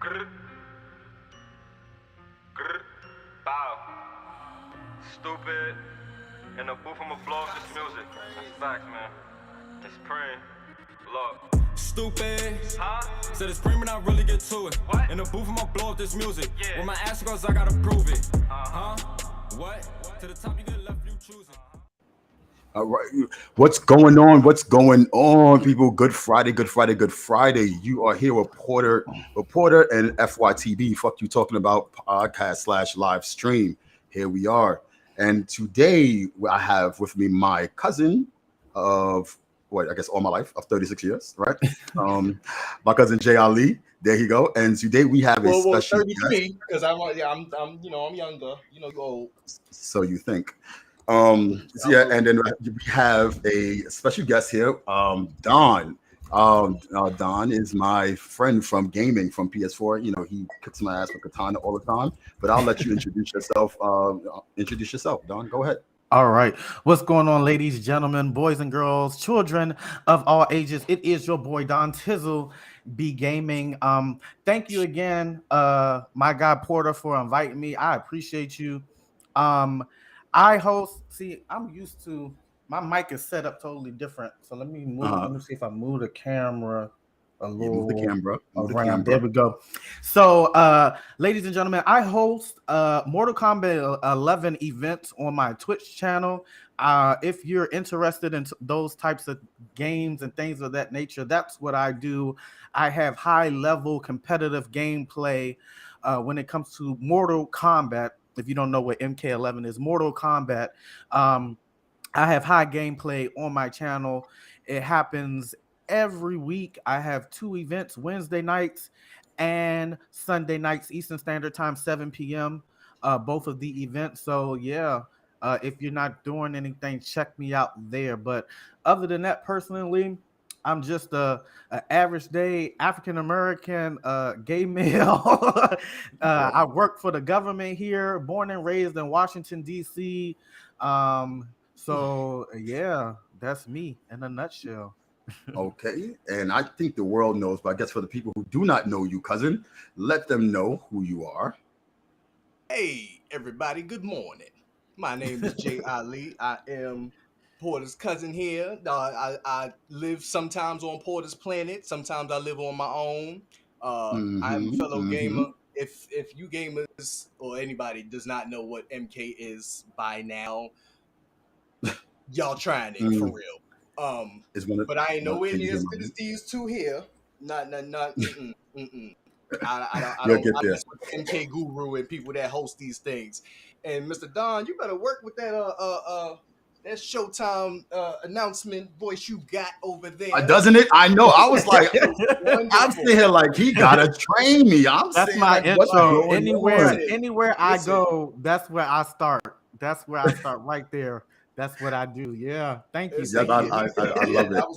Grr, grr, bow. Stupid. In the booth, I'ma blow up this music. That's facts, man. It's praying. Look. Stupid. Huh? Said it's screaming, I really get to it. What? In the booth, I'ma blow up this music. Yeah. When my ass goes, I gotta prove it. Huh? What? To the top, you get left, you choosing. All right. What's going on? What's going on, people? Good Friday, good Friday, good Friday. You are here with Reporter and F.Y.T.B. Fuck you talking about podcast slash live stream. Here we are. And today I have with me my cousin of I guess all my life of 36 years, right? My cousin Jay Ali. There you go. And today we have a Well, special guest. 33 because I'm younger. You old. So you think. And then we have a special guest here, Don. Don is my friend from gaming from PS4. You know, he kicks my ass with Katana all the time. But I'll let you introduce yourself. Don. Go ahead. All right. What's going on, ladies, gentlemen, boys and girls, children of all ages? It is your boy Don Tizzle, B Gaming. Thank you again, my guy Porter, for inviting me. I appreciate you. I host. See, I'm used to my mic is set up totally different. So let me move. Let me see if I move the camera a little. Move the camera. Around. There we go. So, ladies and gentlemen, I host Mortal Kombat 11 events on my Twitch channel. If you're interested in those types of games and things of that nature, that's what I do. I have high-level competitive gameplay when it comes to Mortal Kombat. If you don't know what MK11 is, Mortal Kombat. I have high gameplay on my channel. It happens every week. I have 2 events, Wednesday nights and Sunday nights, Eastern Standard Time, 7 p.m. Both of the events. So yeah, if you're not doing anything, check me out there. But other than that, personally, I'm just a average day African American gay male. I work for the government here, born and raised in Washington D.C. So yeah, that's me in a nutshell. Okay. And I think the world knows, but I guess for the people who do not know you, cousin, let them know who you are. Hey, everybody. Good morning. My name is Jay Ali. I am Porter's cousin here. I live sometimes on Porter's planet. Sometimes I live on my own. I'm a fellow gamer. If you gamers or anybody does not know what MK is by now, y'all trying it for real. But I ain't nowhere near as good as these two here. Not. I don't mess with the MK guru and people that host these things. And Mr. Don, you better work with that that Showtime announcement voice you got over there. Doesn't it? I know. I was like, I'm sitting here like he gotta train me. That's my intro. Anywhere I go, that's where I start. That's where I start right there. That's what I do. Yeah. Thank you. Yes, I love it.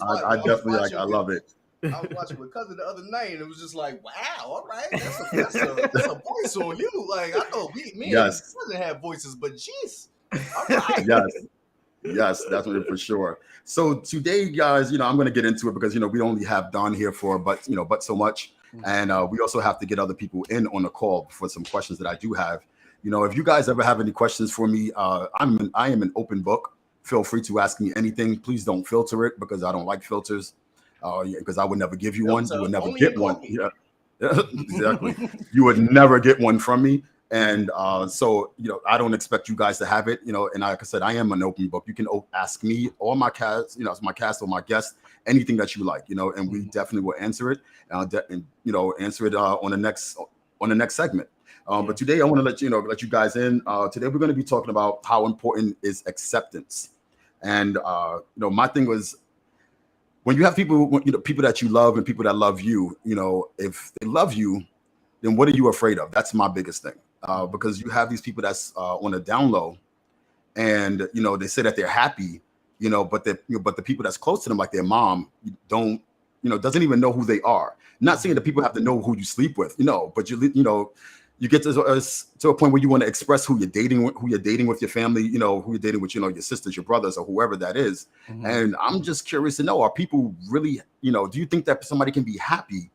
I definitely I love it. I was watching with cousin the other night, and it was just like, wow, all right, that's a voice on you. Like I know me and cousin have voices, but jeez, all right. Yes, that's for sure. So today, guys, I'm going to get into it because we only have Don here for but so much, and we also have to get other people in on the call for some questions that I do have. If you guys ever have any questions for me, I am an open book. Feel free to ask me anything. Please don't filter it because I don't like filters. Because I would never give you one. You would never get one. Yeah, exactly. You would never get one from me. And so, I don't expect you guys to have it, and like I said, I am an open book. You can ask me or my cast, my cast or my guest, anything that you like, and we definitely will answer it and answer it on the next segment. But today I want to let you guys in. Today we're going to be talking about how important is acceptance. And, my thing was, when you have people, people that you love and people that love you, if they love you, then what are you afraid of? That's my biggest thing. Because you have these people that's on a down low, and they say that they're happy, but the people that's close to them, like their mom, doesn't even know who they are. Not saying that people have to know who you sleep with, but you get to a point where you want to express who you're dating with your family, who you're dating with, your sisters, your brothers, or whoever that is. And I'm just curious to know, are people really, do you think that somebody can be happy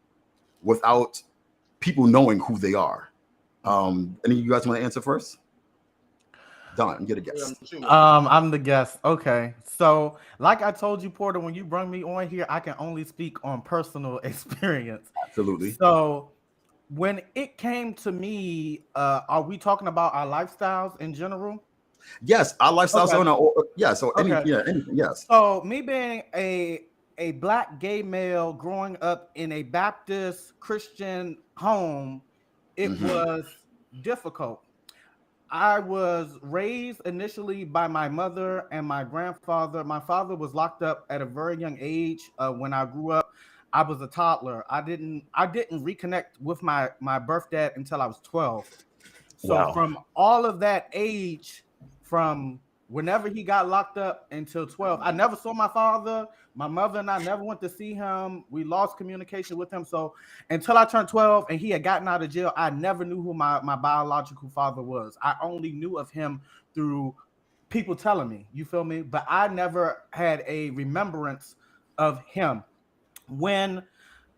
without people knowing who they are. Any of you guys want to answer first? Don, get a guess. I'm the guest. Okay. So, like I told you, Porter, when you bring me on here, I can only speak on personal experience. Absolutely. So, when it came to me, are we talking about our lifestyles in general? Yes, our lifestyles Okay. on our, yeah. So Okay. anything, yes. So, me being a black gay male growing up in a Baptist Christian home, it Mhm. was difficult. I was raised initially by my mother and my grandfather. My father was locked up at a very young age. When I grew up, I was a toddler. I didn't reconnect with my birth dad until I was 12. So Wow. from all of that age, from whenever he got locked up until 12, I never saw my father. My mother and I never went to see him. We lost communication with him. So until I turned 12 and he had gotten out of jail, I never knew who my biological father was. I only knew of him through people telling me, you feel me? But I never had a remembrance of him. When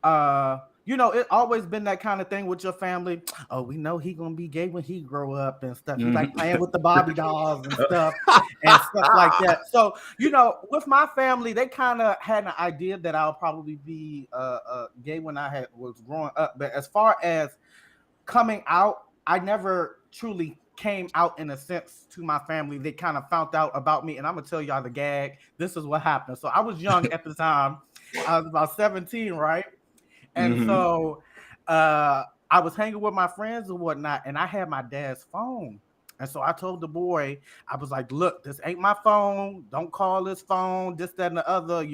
it always been that kind of thing with your family. Oh, we know he gonna be gay when he grow up and stuff. He like Mhm. playing with the Barbie dolls and stuff like that. So, with my family, they kind of had an idea that I'll probably be gay when I was growing up. But as far as coming out, I never truly came out in a sense to my family. They kind of found out about me, and I'm gonna tell y'all the gag. This is what happened. So I was young at the time. I was about 17, right? And Mhm. so I was hanging with my friends and whatnot, and I had my dad's phone. And so I told the boy, I was like, look, this ain't my phone. Don't call this phone, this, that, and the other.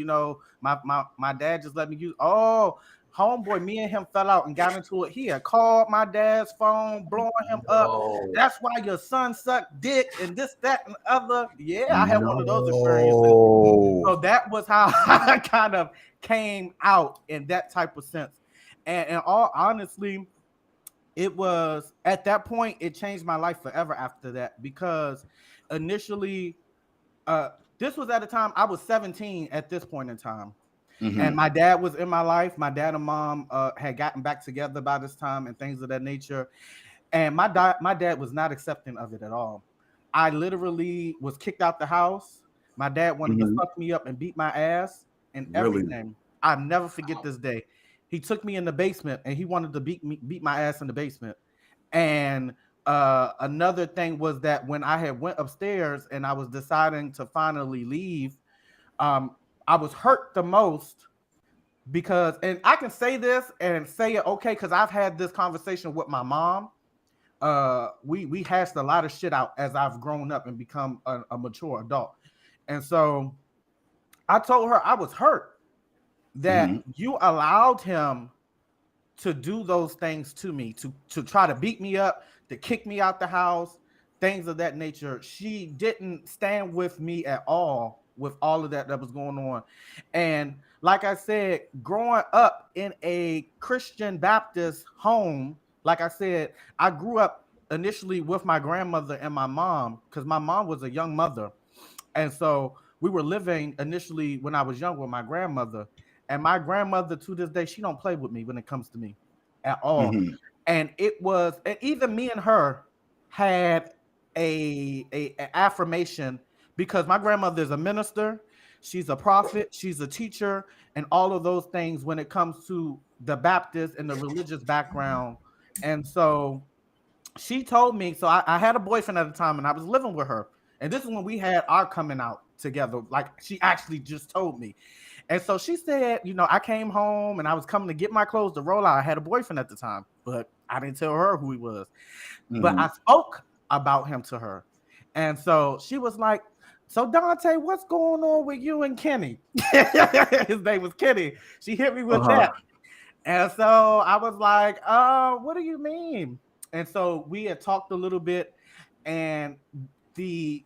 My dad just let me use. Oh, homeboy, me and him fell out and got into it. He had called my dad's phone, blowing him up. No. That's why your son sucked dick and this, that, and the other. Yeah, I had one of those experiences. No. So that was how I kind of came out in that type of sense. And all honestly, it was at that point, it changed my life forever after that because initially, uh, this was at a time I was 17 at this point in time. And Mhm. my dad was in my life. My dad and mom had gotten back together by this time and things of that nature. And my dad was not accepting of it at all. I literally was kicked out the house. My dad wanted to Mhm. fuck me up and beat my ass and Really? everything. I never forget this day. He took me in the basement and he wanted to beat my ass in the basement. And another thing was that when I had went upstairs and I was deciding to finally leave, um, I was hurt the most because, and I can say this and say it okay because I've had this conversation with my mom. We hashed a lot of shit out as I've grown up and become a mature adult. And so I told her I was hurt that Mhm. you allowed him to do those things to me, to try to beat me up, to kick me out the house, things of that nature. She didn't stand with me at all with all of that was going on. And like I said, growing up in a Christian Baptist home, like I said, I grew up initially with my grandmother and my mom because my mom was a young mother. And so we were living initially when I was young with my grandmother. And my grandmother to this day, she don't play with me when it comes to me at all. Mhm. And and even me and her had a affirmation because my grandmother is a minister, she's a prophet, she's a teacher, and all of those things when it comes to the Baptist and the religious background. And so she told me, so I had a boyfriend at the time and I was living with her. And this is when we had our coming out together. Like she actually just told me. And so she said, I came home and I was coming to get my clothes to roll out. I had a boyfriend at the time, but I didn't tell her who he was. But I Mhm. spoke about him to her. And so she was like, so Dante, what's going on with you and Kenny? His name was Kenny. She hit me with Uh-huh. that. And so I was like, what do you mean? And so we had talked a little bit, and the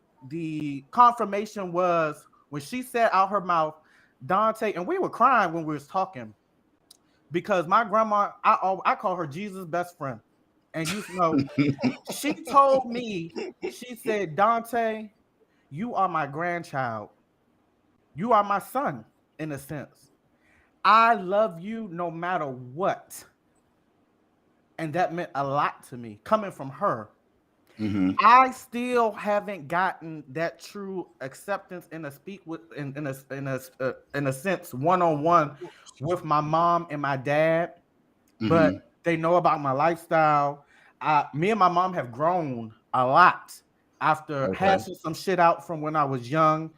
confirmation was when she said out her mouth, Dante, and we were crying when we was talking because my grandma, I call her Jesus' best friend. And she told me, she said, Dante, you are my grandchild. You are my son, in a sense. I love you no matter what. and that meant a lot to me coming from her. Mm-hmm. I still haven't gotten that true acceptance in a speak with in a sense one-on-one with my mom and my dad, but Mm-hmm. they know about my lifestyle. Me and my mom have grown a lot after Okay. hashing some shit out from when I was young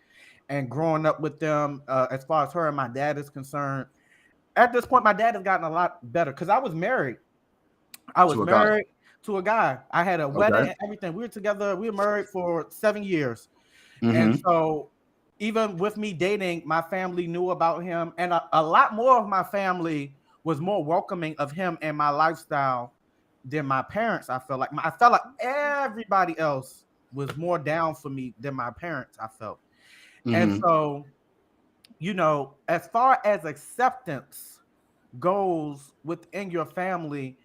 and growing up with them. As far as her and my dad is concerned, at this point, my dad has gotten a lot better because I was married. I was To a guy. married to a guy. I had a wedding Okay. and everything. We were together. We were married for 7 years. And Mm-hmm. so, even with me dating, my family knew about him. And a lot more of my family was more welcoming of him and my lifestyle than my parents. I felt like everybody else was more down for me than my parents, I felt. And Mm-hmm. so, as far as acceptance goes within your family,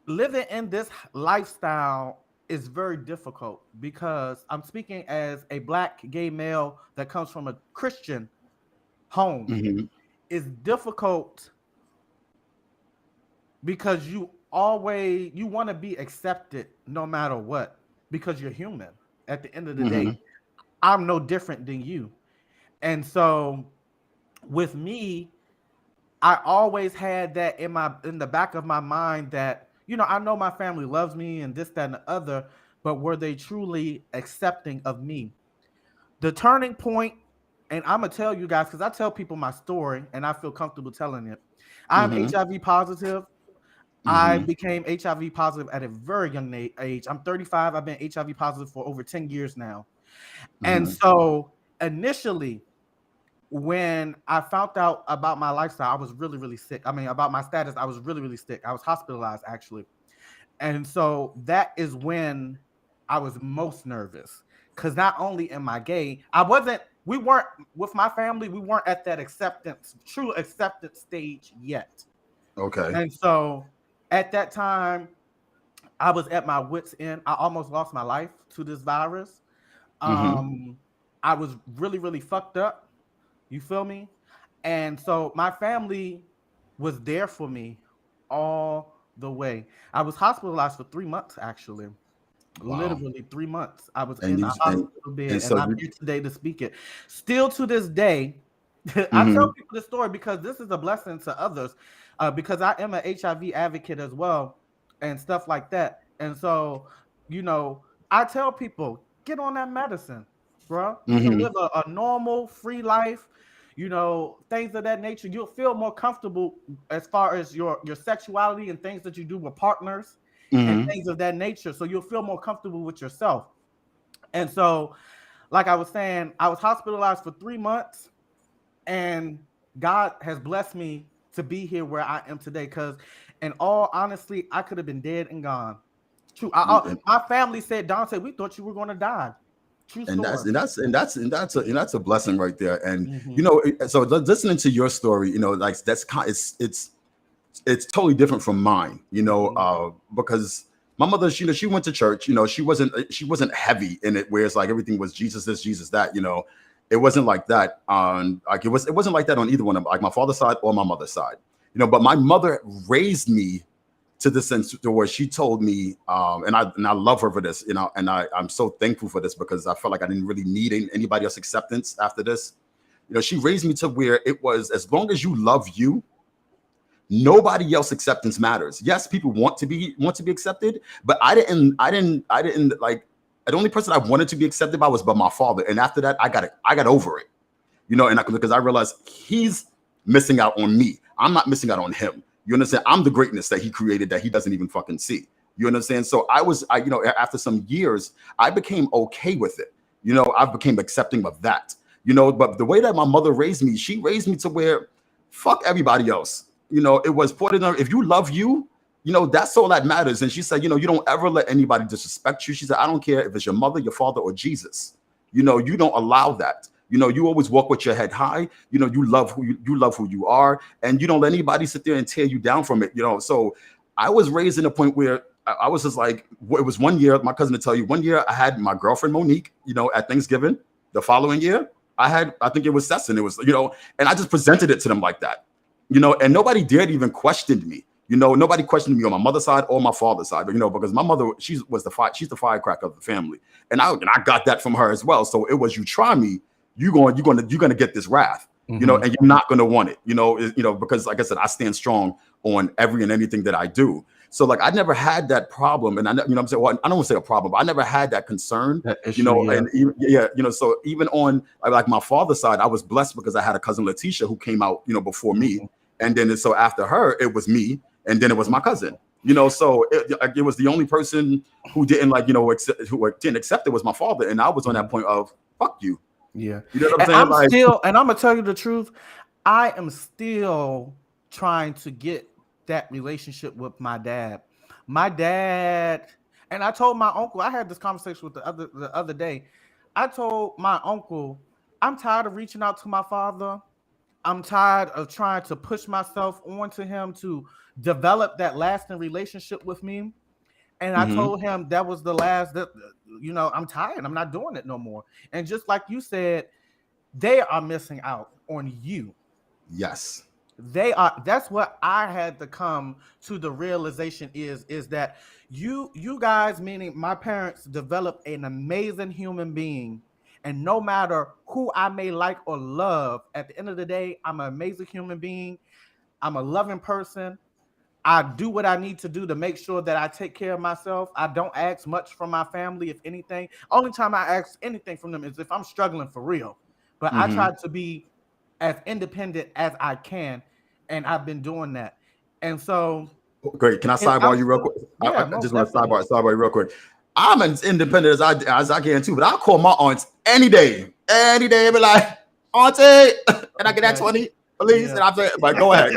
living in this lifestyle is very difficult because I'm speaking as a black gay male that comes from a Christian home. Mm-hmm. It's difficult because you want to be accepted no matter what because you're human. At the end of the Mm-hmm. day, I'm no different than you. And so with me, I always had that in the back of my mind that I know my family loves me and this, that, and the other, but were they truly accepting of me? The turning point, and I'm gonna tell you guys because I tell people my story and I feel comfortable telling it. I'm Mm-hmm. HIV positive. I Mm-hmm. became HIV positive at a very young age. I'm 35. I've been HIV positive for over 10 years now. And Mm-hmm. so initially, when I found out about my lifestyle, I was really, really sick. I mean, about my status, I was really, really sick. I was hospitalized actually. And so that is when I was most nervous. Because not only am I gay, we weren't with my family, we weren't at that true acceptance stage yet. Okay. And so at that time, I was at my wits' end. I almost lost my life to this virus. Mm-hmm. Um, I was really, really fucked up. You feel me? And so my family was there for me all the way. I was hospitalized for 3 months, actually. Wow. Literally 3 months. I was And in you a hospital and bed, and so I'm you. here today to speak it. Still to this day, I tell Mm-hmm. people this story because this is a blessing to others, because I am an HIV advocate as well and stuff like that. And so, you know, I tell people get on that medicine, bro. You can Mm-hmm. live a normal, free life. Things of that nature. You'll feel more comfortable as far as your sexuality and things that you do with partners and Mm-hmm. things of that nature. So you'll feel more comfortable with yourself. And so, like I was saying, I was hospitalized for 3 months, and God has blessed me to be here where I am today. Because, in all honesty, I could have been dead and gone. True. My family said, Dante, we thought you were going to die. True and that's story. and that's and that's and that's a and that's a blessing right there. And Mm-hmm. so listening to your story, like that's kind, it's totally different from mine, Mm-hmm. because my mother, she went to church, she wasn't heavy in it, where it's like everything was Jesus this, Jesus that, it wasn't like that on, like, it wasn't like that on either one of, like, my father's side or my mother's side, but my mother raised me to the sense to where she told me, and I love her for this, and I'm so thankful for this, because I felt like I didn't really need anybody else acceptance after this. She raised me to where it was, as long as you love you, nobody else acceptance matters. Yes, people want to be accepted, but I didn't like, the only person I wanted to be accepted by was by my father. And after that, I got over it, and because I realized he's missing out on me. I'm not missing out on him. You understand? I'm the greatness that he created that he doesn't even fucking see. You understand? So after some years, I became okay with it. I became accepting of that. But the way that my mother raised me, she raised me to where, fuck everybody else. It was put in her, if you love you, that's all that matters. And she said, you don't ever let anybody disrespect you. She said, I don't care if it's your mother, your father, or Jesus. You don't allow that. You always walk with your head high. You love who you are, and you don't let anybody sit there and tear you down from it. So I was raised in a point where I was just like, it was one year, my cousin to tell you, one year I had my girlfriend Monique, at Thanksgiving. The following year, I think it was Sesson. It was, and I just presented it to them like that, and nobody dared even question me. You know, nobody questioned me on my mother's side or my father's side, but, you know, because my mother, she's the firecracker of the family, and I got that from her as well. So it was, you try me, you're gonna get this wrath, you know, and you're not gonna want it, you know, because like I said, I stand strong on every and anything that I do. So like I never had that problem, and I, you know what I'm saying, well, I don't want to say a problem, but I never had that concern, That issue, you know, yeah. and you know, so even on like my father's side, I was blessed because I had a cousin Letitia who came out, you know, before me, and then so after her, it was me, and then it was my cousin, you know, so it was the only person who didn't like, you know, who didn't accept it was my father, and I was on that point of fuck you. Yeah. You know what I'm And saying? I'm Like, still, and I'm gonna tell you the truth, I am still trying to get that relationship with my dad. My dad, and I told my uncle, I had this conversation with the other day. I told my uncle, I'm tired of reaching out to my father. I'm tired of trying to push myself onto him to develop that lasting relationship with me. And I told him that was the last, that, you know, I'm tired. I'm not doing it no more. And just like you said, they are missing out on you. yes. They are. That's what I had to come to the realization is that you guys, meaning my parents, developed an amazing human being. And no matter who I may like or love, at the end of the day, I'm an amazing human being. I'm a loving person. I do what I need to do to make sure that I take care of myself. I don't ask much from my family, if anything. Only time I ask anything from them is if I'm struggling for real. But I try to be as independent as I can, and I've been doing that. And so, Great. Can I sidebar you real quick? Yeah, I just most want to definitely. sidebar you real quick. I'm as independent as I can too, but I'll call my aunts any day. Any day, be like, Auntie, can I get that 20, please? Yeah. And I'm saying, like, go ahead.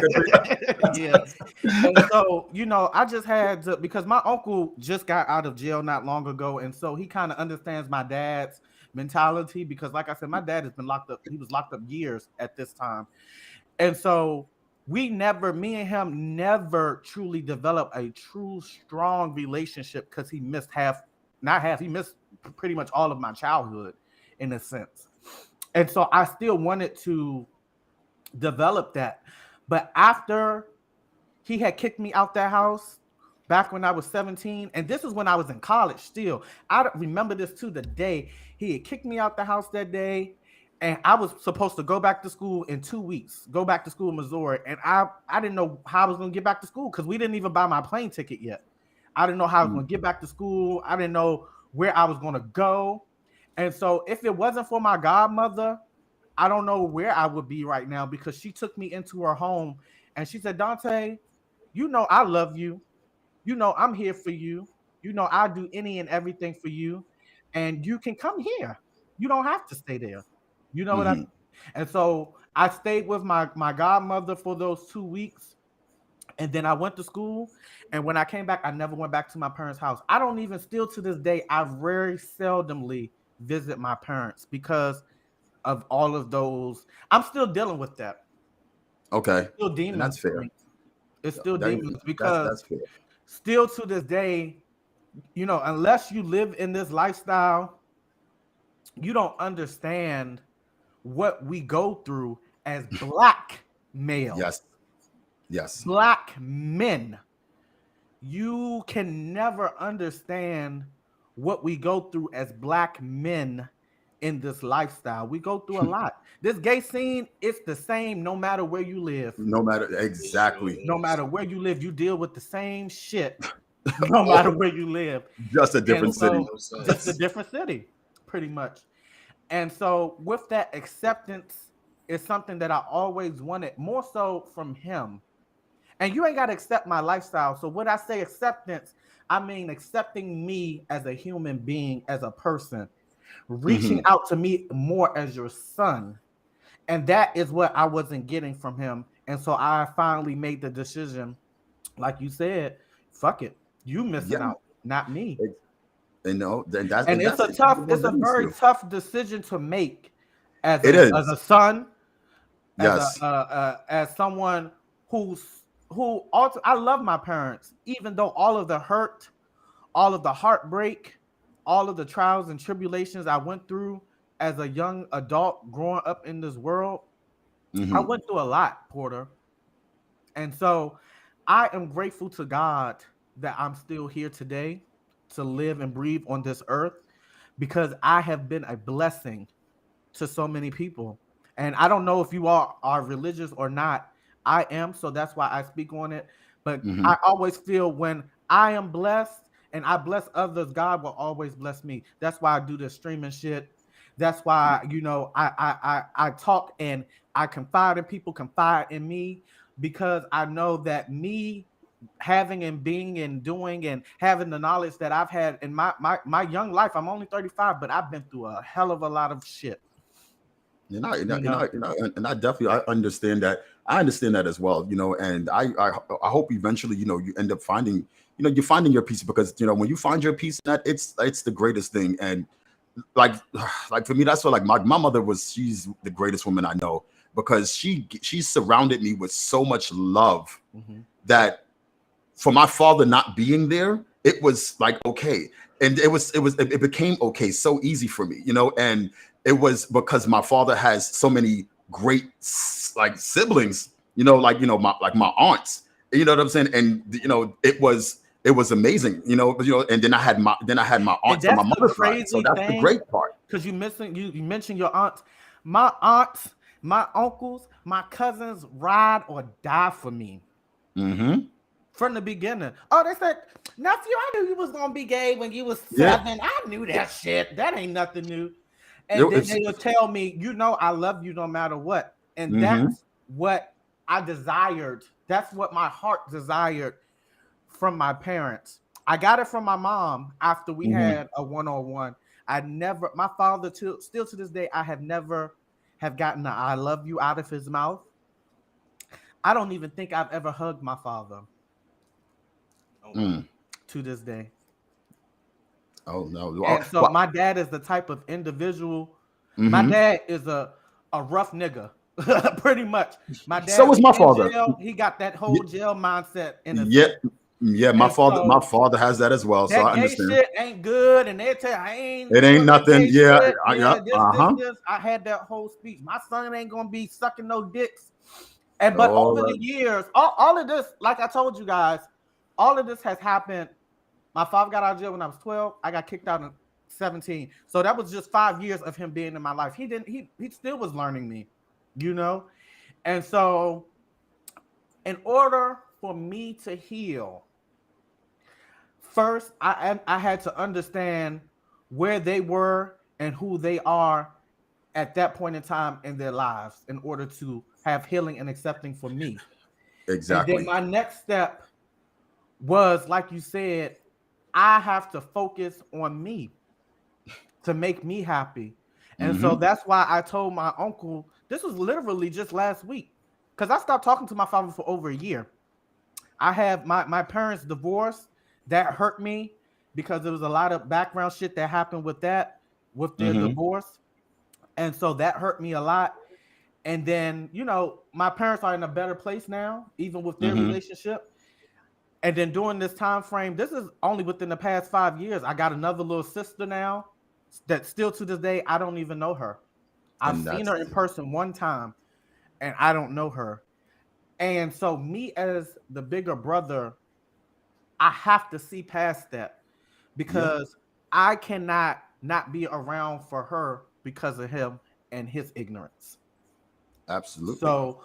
Yeah. And so, you know, I just had to, because my uncle just got out of jail not long ago. And so he kind of understands my dad's mentality because, like I said, my dad has been locked up. He was locked up years at this time. And so me and him never truly developed a true strong relationship because he missed he missed pretty much all of my childhood in a sense. And so I still wanted to develop that. But after he had kicked me out that house back when I was 17, and this is when I was in college still. I don't remember this to the day. He had kicked me out the house that day, and I was supposed to go back to school in 2 weeks, go back to school in Missouri. And I didn't know how I was going to get back to school because we didn't even buy my plane ticket yet. I didn't know how I was going to get back to school. I didn't know where I was going to go. And so if it wasn't for my godmother, I don't know where I would be right now because she took me into her home and she said, Dante, you know, I love you. You know, I'm here for you. You know, I'll do any and everything for you. And you can come here. You don't have to stay there. You know what I mean? And so I stayed with my godmother for those 2 weeks. And then I went to school. And when I came back, I never went back to my parents' house. I don't even still to this day, I very seldomly visit my parents because of all of those. I'm still dealing with that. Okay. It's still And demons that's for fair. me. It's still demons because That's fair. still to this day, you know, unless you live in this lifestyle, you don't understand what we go through as black males, Yes. Yes. black men. You can never understand what we go through as black men in this lifestyle. We go through a lot. This gay scene, it's the same no matter where you live. No matter exactly. No matter where you live, you deal with the same shit no matter where you live. Just a And different city. so, just a different city, pretty much. And so, with that acceptance, is something that I always wanted more so from him. And you ain't got to accept my lifestyle. So, when I say acceptance, I mean accepting me as a human being, as a person, reaching out to me more as your son. And that is what I wasn't getting from him. And so, I finally made the decision, like you said, fuck it. You missing Yeah. out, not me. You know, then that's And it's a very tough decision to make as It as is. a son, Yes. as someone who also, I love my parents, even though all of the hurt, all of the heartbreak, all of the trials and tribulations I went through as a young adult growing up in this world, I went through a lot, Porter. And so I am grateful to God that I'm still here today to live and breathe on this earth because I have been a blessing to so many people. And I don't know if you all are religious or not. I am, so that's why I speak on it. But Hmm. I always feel when I am blessed and I bless others, God will always bless me. That's why I do this streaming shit. That's why, I talk and I confide in people, confide in me, because I know that me having and being and doing and having the knowledge that I've had in my young life. I'm only 35, but I've been through a hell of a lot of shit. You know, And I definitely I understand that. I understand that as well, and I hope eventually, you end up finding, you're finding your peace, because when you find your peace, that it's the greatest thing. And like like for me, that's what, like, my mother she's the greatest woman I know, because she surrounded me with so much love mhm. that for my father not being there, it was like okay, and it became okay so easy for me, and it was because my father has so many great like siblings, my aunts, you know what I'm saying, and it was amazing, and then I had my And aunts on my that's the mother's side, so crazy that's the thing, great part. because you mentioned your aunts. My aunts, my uncles, my cousins ride or die for me Hmm. from the beginning. Oh, they said, nephew, I knew you was gonna be gay when you was Yeah. 7. I knew that shit. That ain't nothing new. And then It's, they will tell me, I love you no matter what. And hmm. that's what I desired. That's what my heart desired from my parents. I got it from my mom after we Hmm. had a one-on-one. My father, still to this day, I have never have gotten the I love you out of his mouth. I don't even think I've ever hugged my father Oh wow. Mm. to this day. Oh no. Well, And so my dad is the type of individual. My hmm. dad is a rough nigga, pretty much. My So dad was be my in father. jail. He got that whole jail mindset in a Yeah, sense. yeah. My And father, my so father has that as well. So that I gay understand. shit ain't good, and they tell you, I ain't It ain't doing that nothing. gay Yeah, shit. yeah. Yeah, this, this, Uh-huh. this. I had that whole speech. My son ain't gonna be sucking no dicks. But All over the right. years, all of this, like I told you guys, all of this has happened. My father got out of jail when I was 12. I got kicked out in 17. So that was just 5 years of him being in my life. He still was learning me, you know? And so in order for me to heal, first I had to understand where they were and who they are at that point in time in their lives in order to have healing and accepting for me. And then Exactly. my next step was, like you said, I have to focus on me to make me happy. And so Mm-hmm. that's why I told my uncle, this was literally just last week, because I stopped talking to my father for over a year. I have my parents divorced. That hurt me because there was a lot of background shit that happened with their Mm-hmm. divorce. And so that hurt me a lot. And then, my parents are in a better place now, even with their Mm-hmm. relationship. And then during this time frame, this is only within the past 5 years. I got another little sister now that still to this day, I don't even know her. I've And seen that's her in person one time and I don't know her. And so, me as the bigger brother, I have to see past that yeah, because I cannot not be around for her because of him and his ignorance. absolutely. So,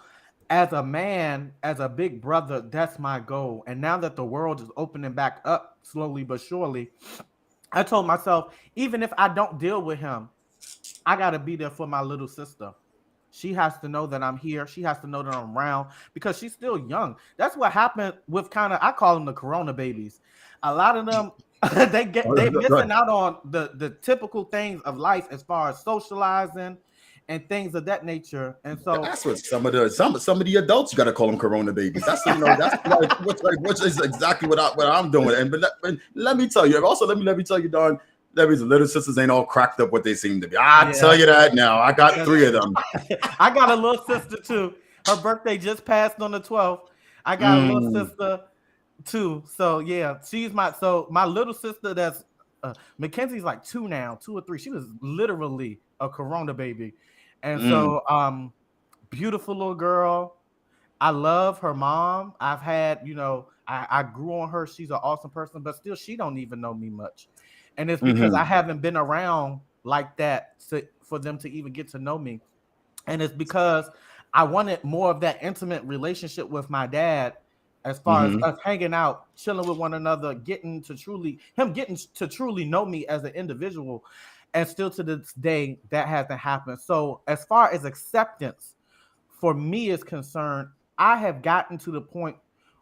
as a man, as a big brother, that's my goal. And now that the world is opening back up slowly but surely, I told myself, even if I don't deal with him, I got to be there for my little sister. She has to know that I'm here. She has to know that I'm around because she's still young. That's what happened with I call them the corona babies. A lot of them they Right. missing out on the typical things of life as far as socializing and things of that nature. And so That's what some of the adults, you got to call them Corona babies. That's which is exactly what I'm doing. But let me tell you. Also, let me tell you, Don. That means the little sisters ain't all cracked up what they seem to be. I tell yeah, you that now. I got three of them. I got a little sister too. Her birthday just passed on the 12th. I got a little Mm, sister too. So yeah, my little sister that's Mackenzie's like 2 now, 2 or 3. She was literally a corona baby. And mm, so beautiful little girl. I love her mom. I've had, I grew on her. She's an awesome person, but still, she don't even know me much. And it's because I haven't been around like that for them to even get to know me. And it's because I wanted more of that intimate relationship with my dad, as far as us hanging out, chilling with one another, getting to truly know me as an individual. And still to this day, that hasn't happened. So as far as acceptance for me is concerned, I have gotten to the point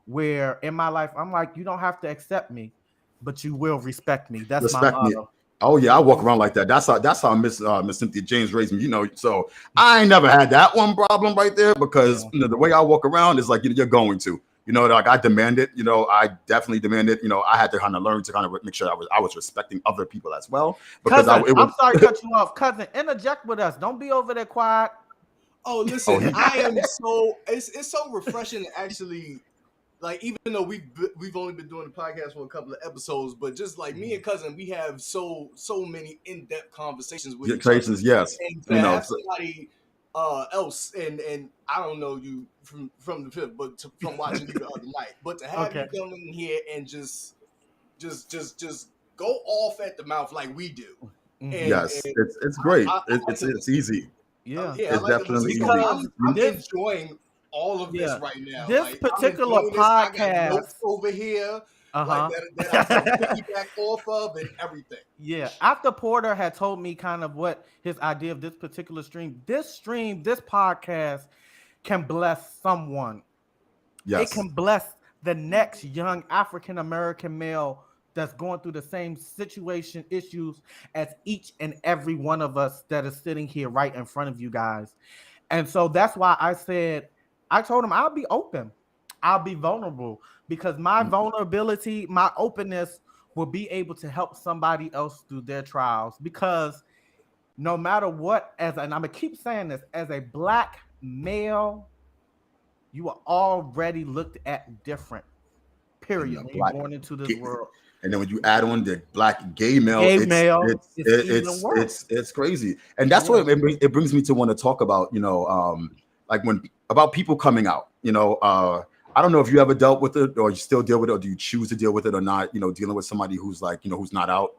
where in my life, I'm like, you don't have to accept me, but you will respect me. That's my Respect me. motto. Oh yeah, I walk around like that. That's how Miss Cynthia James raised me. So I ain't never had that one problem right there because the way I walk around is like you're going to. Like I demand it. I definitely demand it. I had to kind of learn to kind of make sure I was respecting other people as well because Cousin, it was. I'm sorry to cut you off. Cousin, interject with us. Don't be over there quiet. Oh, listen, I am so it's so refreshing to actually, like, even though we've only been doing the podcast for a couple of episodes, but just like me and cousin, we have so many in-depth conversations with each other, Creations, yes. and to have somebody else, and I don't know you from the fifth, but from watching you the other night, but to have you come in here and just go off at the mouth like we do, and yes, it's great. It's easy. Yeah, It's definitely easy. because I'm enjoying all of this right now. This like, particular I got podcast notes over here, like that I can piggyback off of and everything. Yeah, after Porter had told me kind of what his idea of this particular this podcast can bless someone. Yes. It can bless the next young African American male that's going through the same situation, issues as each and every one of us that is sitting here right in front of you guys. And so that's why I told him I'll be open. I'll be vulnerable because my vulnerability, my openness will be able to help somebody else through their trials. Because no matter what, and I'm gonna keep saying this, as a black male, you are already looked at different. Period. When you're born into this world. And then when you add on the black gay male, it's crazy. And that's what it brings me to want to talk about, like about people coming out, I don't know if you ever dealt with it or you still deal with it, or do you choose to deal with it or not, dealing with somebody who's like, who's not out,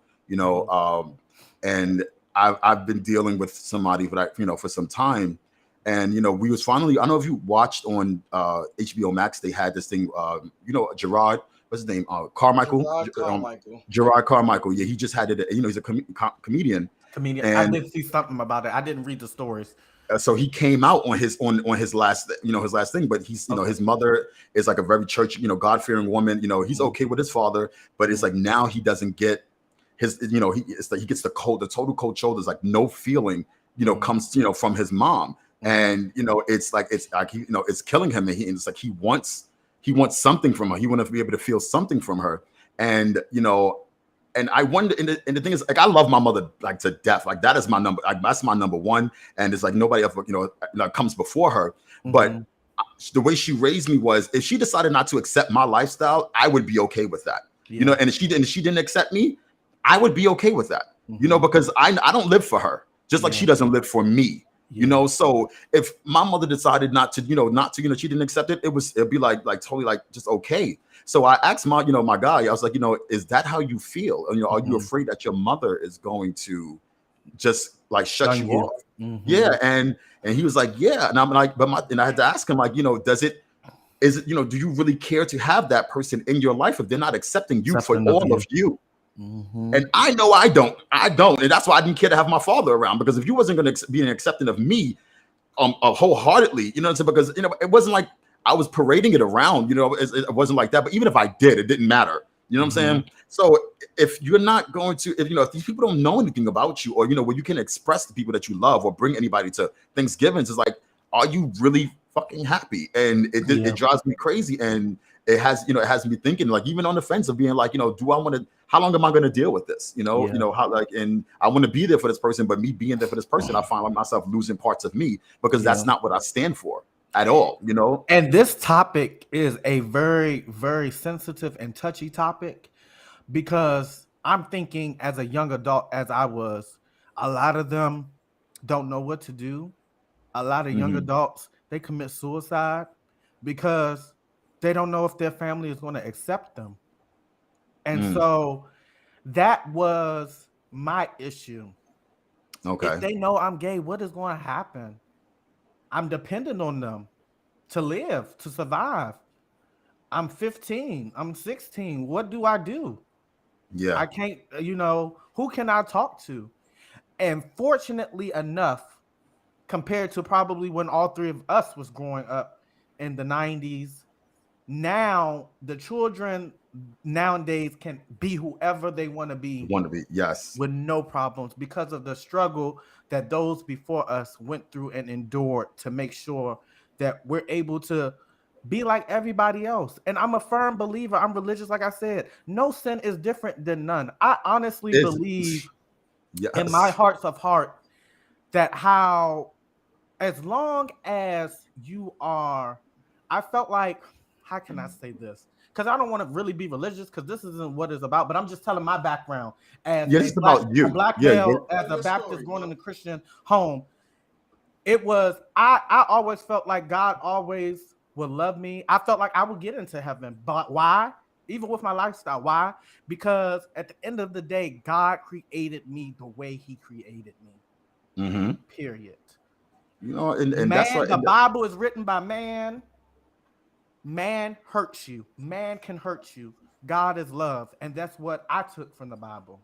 and I've been dealing with somebody for some time. And, we was finally, I don't know if you watched on HBO Max, they had this thing, Gerard, what's his name? Carmichael. Gerard Carmichael. Yeah, he just had it. He's a comedian. And I did see something about it. I didn't read the stories. So he came out on his last, his last thing. But he's, his mother is like a very church, God-fearing woman. He's okay with his father, but it's like now he doesn't get his, it's like he gets the total cold shoulders, like no feeling, comes, from his mom. And it's like it's killing him, and it's like he wants something from her. He wants to be able to feel something from her, and and I wonder. And the thing is, like, I love my mother like to death. Like that is my number. Like, that's my number one, and it's like nobody else comes before her. But the way she raised me was, if she decided not to accept my lifestyle, I would be okay with that. And if she didn't accept me, I would be okay with that. Because I don't live for her, just like she doesn't live for me. So if my mother decided not to, she didn't accept it, it'd be like totally like just okay. So I asked my guy, I was like, is that how you feel? And, are you afraid that your mother is going to just like shut you off? Yeah. And he was like, yeah. And I'm like, and I had to ask him, like, is it, do you really care to have that person in your life if they're not accepting you for all of you? And I know I don't, and that's why I didn't care to have my father around, because if you wasn't going to be accepting of me, wholeheartedly, because it wasn't like I was parading it around, it wasn't like that. But even if I did, it didn't matter. You know what I'm saying? So if you're not going to, if these people don't know anything about you, or where you can express the people that you love, or bring anybody to Thanksgivings, it's like, are you really fucking happy? And it drives me crazy, and it has me thinking, like, even on the fence of being like, do I want to? How long am I going to deal with this? How, like, and I want to be there for this person, but me being there for this person, I find myself losing parts of me, because that's not what I stand for at all. And this topic is a very, very sensitive and touchy topic, because I'm thinking, as a young adult, as I was, a lot of them don't know what to do. A lot of young adults, they commit suicide. because they don't know if their family is going to accept them. And Mm. so that was my issue. Okay. If they know I'm gay, what is going to happen? I'm dependent on them to live, to survive. I'm 15, I'm 16. What do I do? Yeah. I can't, who can I talk to? And fortunately enough, compared to probably when all three of us was growing up in the 90s, now the children nowadays can be whoever they want to be Want to be? Yes. with no problems because of the struggle that those before us went through and endured to make sure that we're able to be like everybody else. And I'm a firm believer. I'm religious, like I said. No sin is different than none. I honestly It's believe in my yes. hearts of heart that as long as you are, I felt like, how can I say this? Because I don't want to really be religious, because this isn't what it's about, but I'm just telling my background as Yeah, this is about you. a black Yeah. male, as a Your Baptist story, going bro. in a Christian home. It was, I always felt like God always would love me. I felt like I would get into heaven. But why? Even with my lifestyle. Why? Because at the end of the day, God created me the way he created me. Mm-hmm. Period. You know, and that's Man, what. the Bible is written by man. Man hurts you. Man can hurt you. God is love, and that's what I took from the Bible.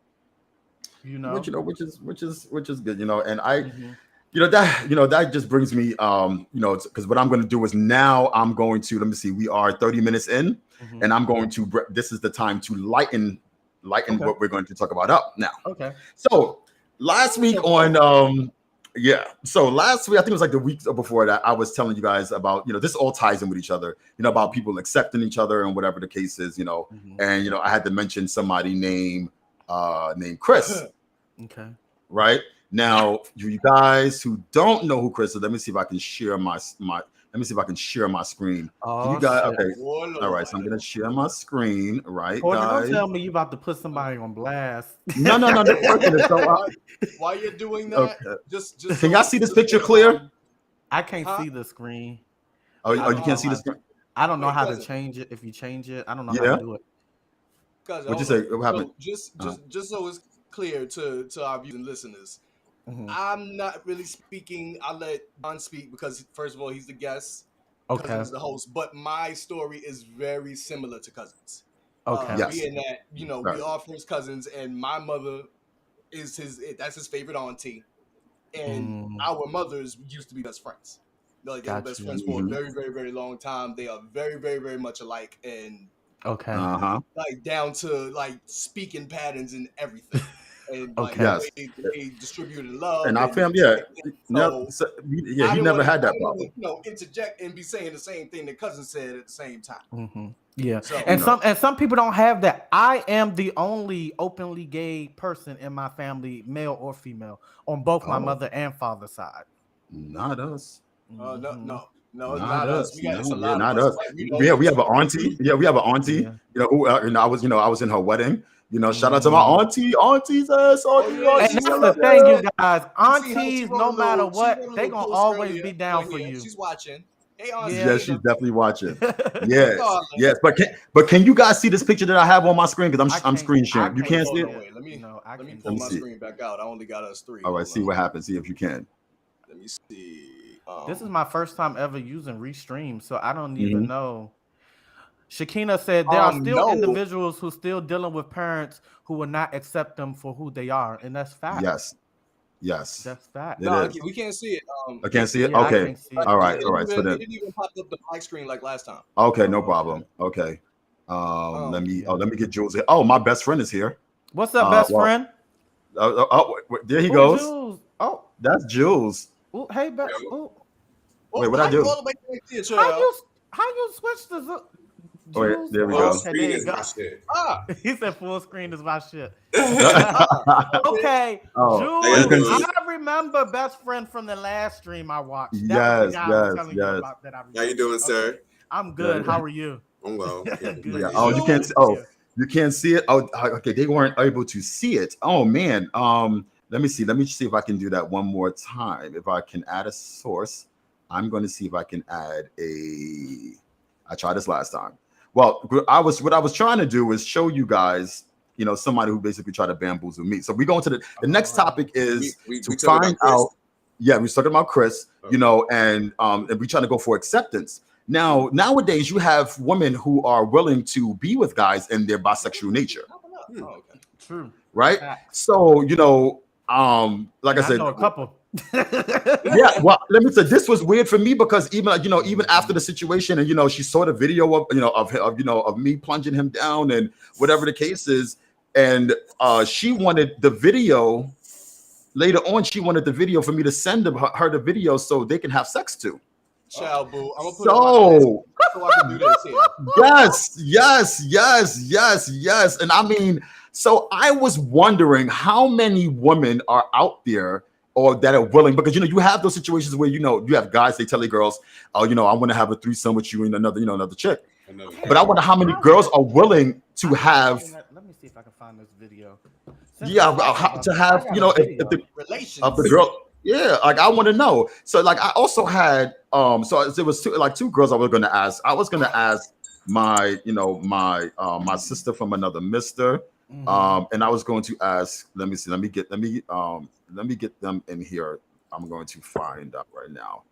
Which which is good. And I, Mhm. that just brings me, because what I'm going to do is now I'm going to, let me see, we are 30 minutes in, Mhm. and I'm going to, this is the time to lighten Okay. what we're going to talk about up now. Okay. So last week on, yeah. So last week, I think it was like the week before that, I was telling you guys about, this all ties in with each other, about people accepting each other and whatever the case is, Mhm. and, I had to mention somebody named Chris, Okay. right? Now, you guys who don't know who Chris is, let me see if I can share let me see if I can share my screen. Can you Oh guys, shit. okay. Oh, All right, Lord. so I'm going to share my screen, right, Porter, don't guys? tell me you about to put somebody on blast. No, they're working it. So, While you're doing that, okay. just Can y'all see this picture so, clear? I can't huh? see the screen. Oh, I you don't can't know see the how. screen? I don't know Wait, how to cousin, change it. If you change it, I don't know how to Yeah. do it. cousin, What'd you hold say? on. What happened? So just so it's clear to our viewers and listeners, Mhm. I'm not really speaking. I'll let Don speak because first of all, he's the guest, cousin Okay. is the host. But my story is very similar to cousins. Okay. Yes. Being that we Right. are first cousins, and my mother is that's his favorite auntie, and Mm, our mothers used to be best friends. Like they were got best you. friends for a Mhm. very, very, very long time. They are very, very, very much alike, and Okay. Uh-huh. like down to like speaking patterns and everything, and like the Okay. way Yes. they distributed love And our and family, yeah. so Yeah, he never had that problem. interject and be saying the same thing that cousin said at the same time. Mhm. Yeah. So And No. some people don't have that. I am the only openly gay person in my family, male or female, on both my Oh, mother and father's side. not us. no, Mhm. no, it's Not not us. us. We got it's a No, yeah, lot of not us. us. Like We have an auntie. Yeah, we have an auntie. Yeah. Who I was in her wedding. Shout out to my Mm. auntie. Auntie's ass. Oh Auntie, yeah, And auntie, she that's I the love said thing, you you. guys. you see how she Aunties, wrote no matter she wrote what, a they little gonna post always earlier be down on for here. you. She's watching. Hey Yeah. Yeah, auntie. she's definitely watching. Yes, Regardless, yes. But can you guys see this picture that I have on my screen? Because I I'm can't. screen I sharing. You can't can't hold see see it. on, it. wait. Let me No, I let me can't Let pull me see my it. see. screen back out. I only got us three. All right, Hold see on. what happens. See if you can. Let me see. This is my first time ever using Restream, so I don't even Mhm. know. Shakina said there are still No. individuals who still dealing with parents who will not accept them for who they are, and that's facts. Yes, yes, That's facts. it No, is. we can't see it. I can't see it. Yeah, I Okay. can't see it. All right. Yeah. All right. So It then, didn't even pop up the black screen like last time. okay, no Oh, okay. problem. Okay. Let me. Yeah. Oh, let me get Jules here. Oh, my best friend is here. What's up, best Well, friend? there he Oh, goes. Jules. Oh, That's Jules. oh, hey, oh, Wait, Oh, what I how you do? all the way back there, how child? you switch to Oh, wait, Jules? there we Full Oh, go. okay, there screen you is go. my shit. Ah, He said full screen is my shit. okay. Okay, Oh, How y'all Jules. doing? I remember best friend from the last stream I watched. That was the yes, guy I was yes, telling you yes. about that I How you remember. doing, Okay, sir? I'm good. Yeah. How are you? I'm well. Can't Good Yeah. complain. to Oh, hear you you. can't. Good to Oh, hear. you can't see it. Oh, okay. They weren't able to see it. Oh man. Let me see. Let me see if I can do that one more time. If I can add a source, I'm going to see if I can add a. I tried this last time. Well, what I was trying to do is show you guys, somebody who basically tried to bamboozle me. So we go into the next topic is to find out. Yeah, we're talking about Chris, and we trying to go for acceptance. Now, nowadays, you have women who are willing to be with guys in their bisexual nature. True. Right? So, like I said, know a couple. Yeah, well, let me say this was weird for me because even after the situation, and she saw the video of me plunging him down and whatever the case is, and she wanted the video later on. She wanted the video for me to send her the video so they can have sex too. Child boo, I'm gonna put so I can do this here. Yes, and I mean, so I was wondering how many women are out there or that are willing, because you have those situations where you have guys, they tell their girls, oh, I want to have a threesome with you and another chick. But I wonder how many girls are willing to have. Let me see if I can find this video. To have if the relations of the girl. Yeah, like I want to know. So like I also had so there was two girls I was going to ask. I was going to ask my my sister from another mister. And I was going to ask, let me get them in here. I'm going to find out right now.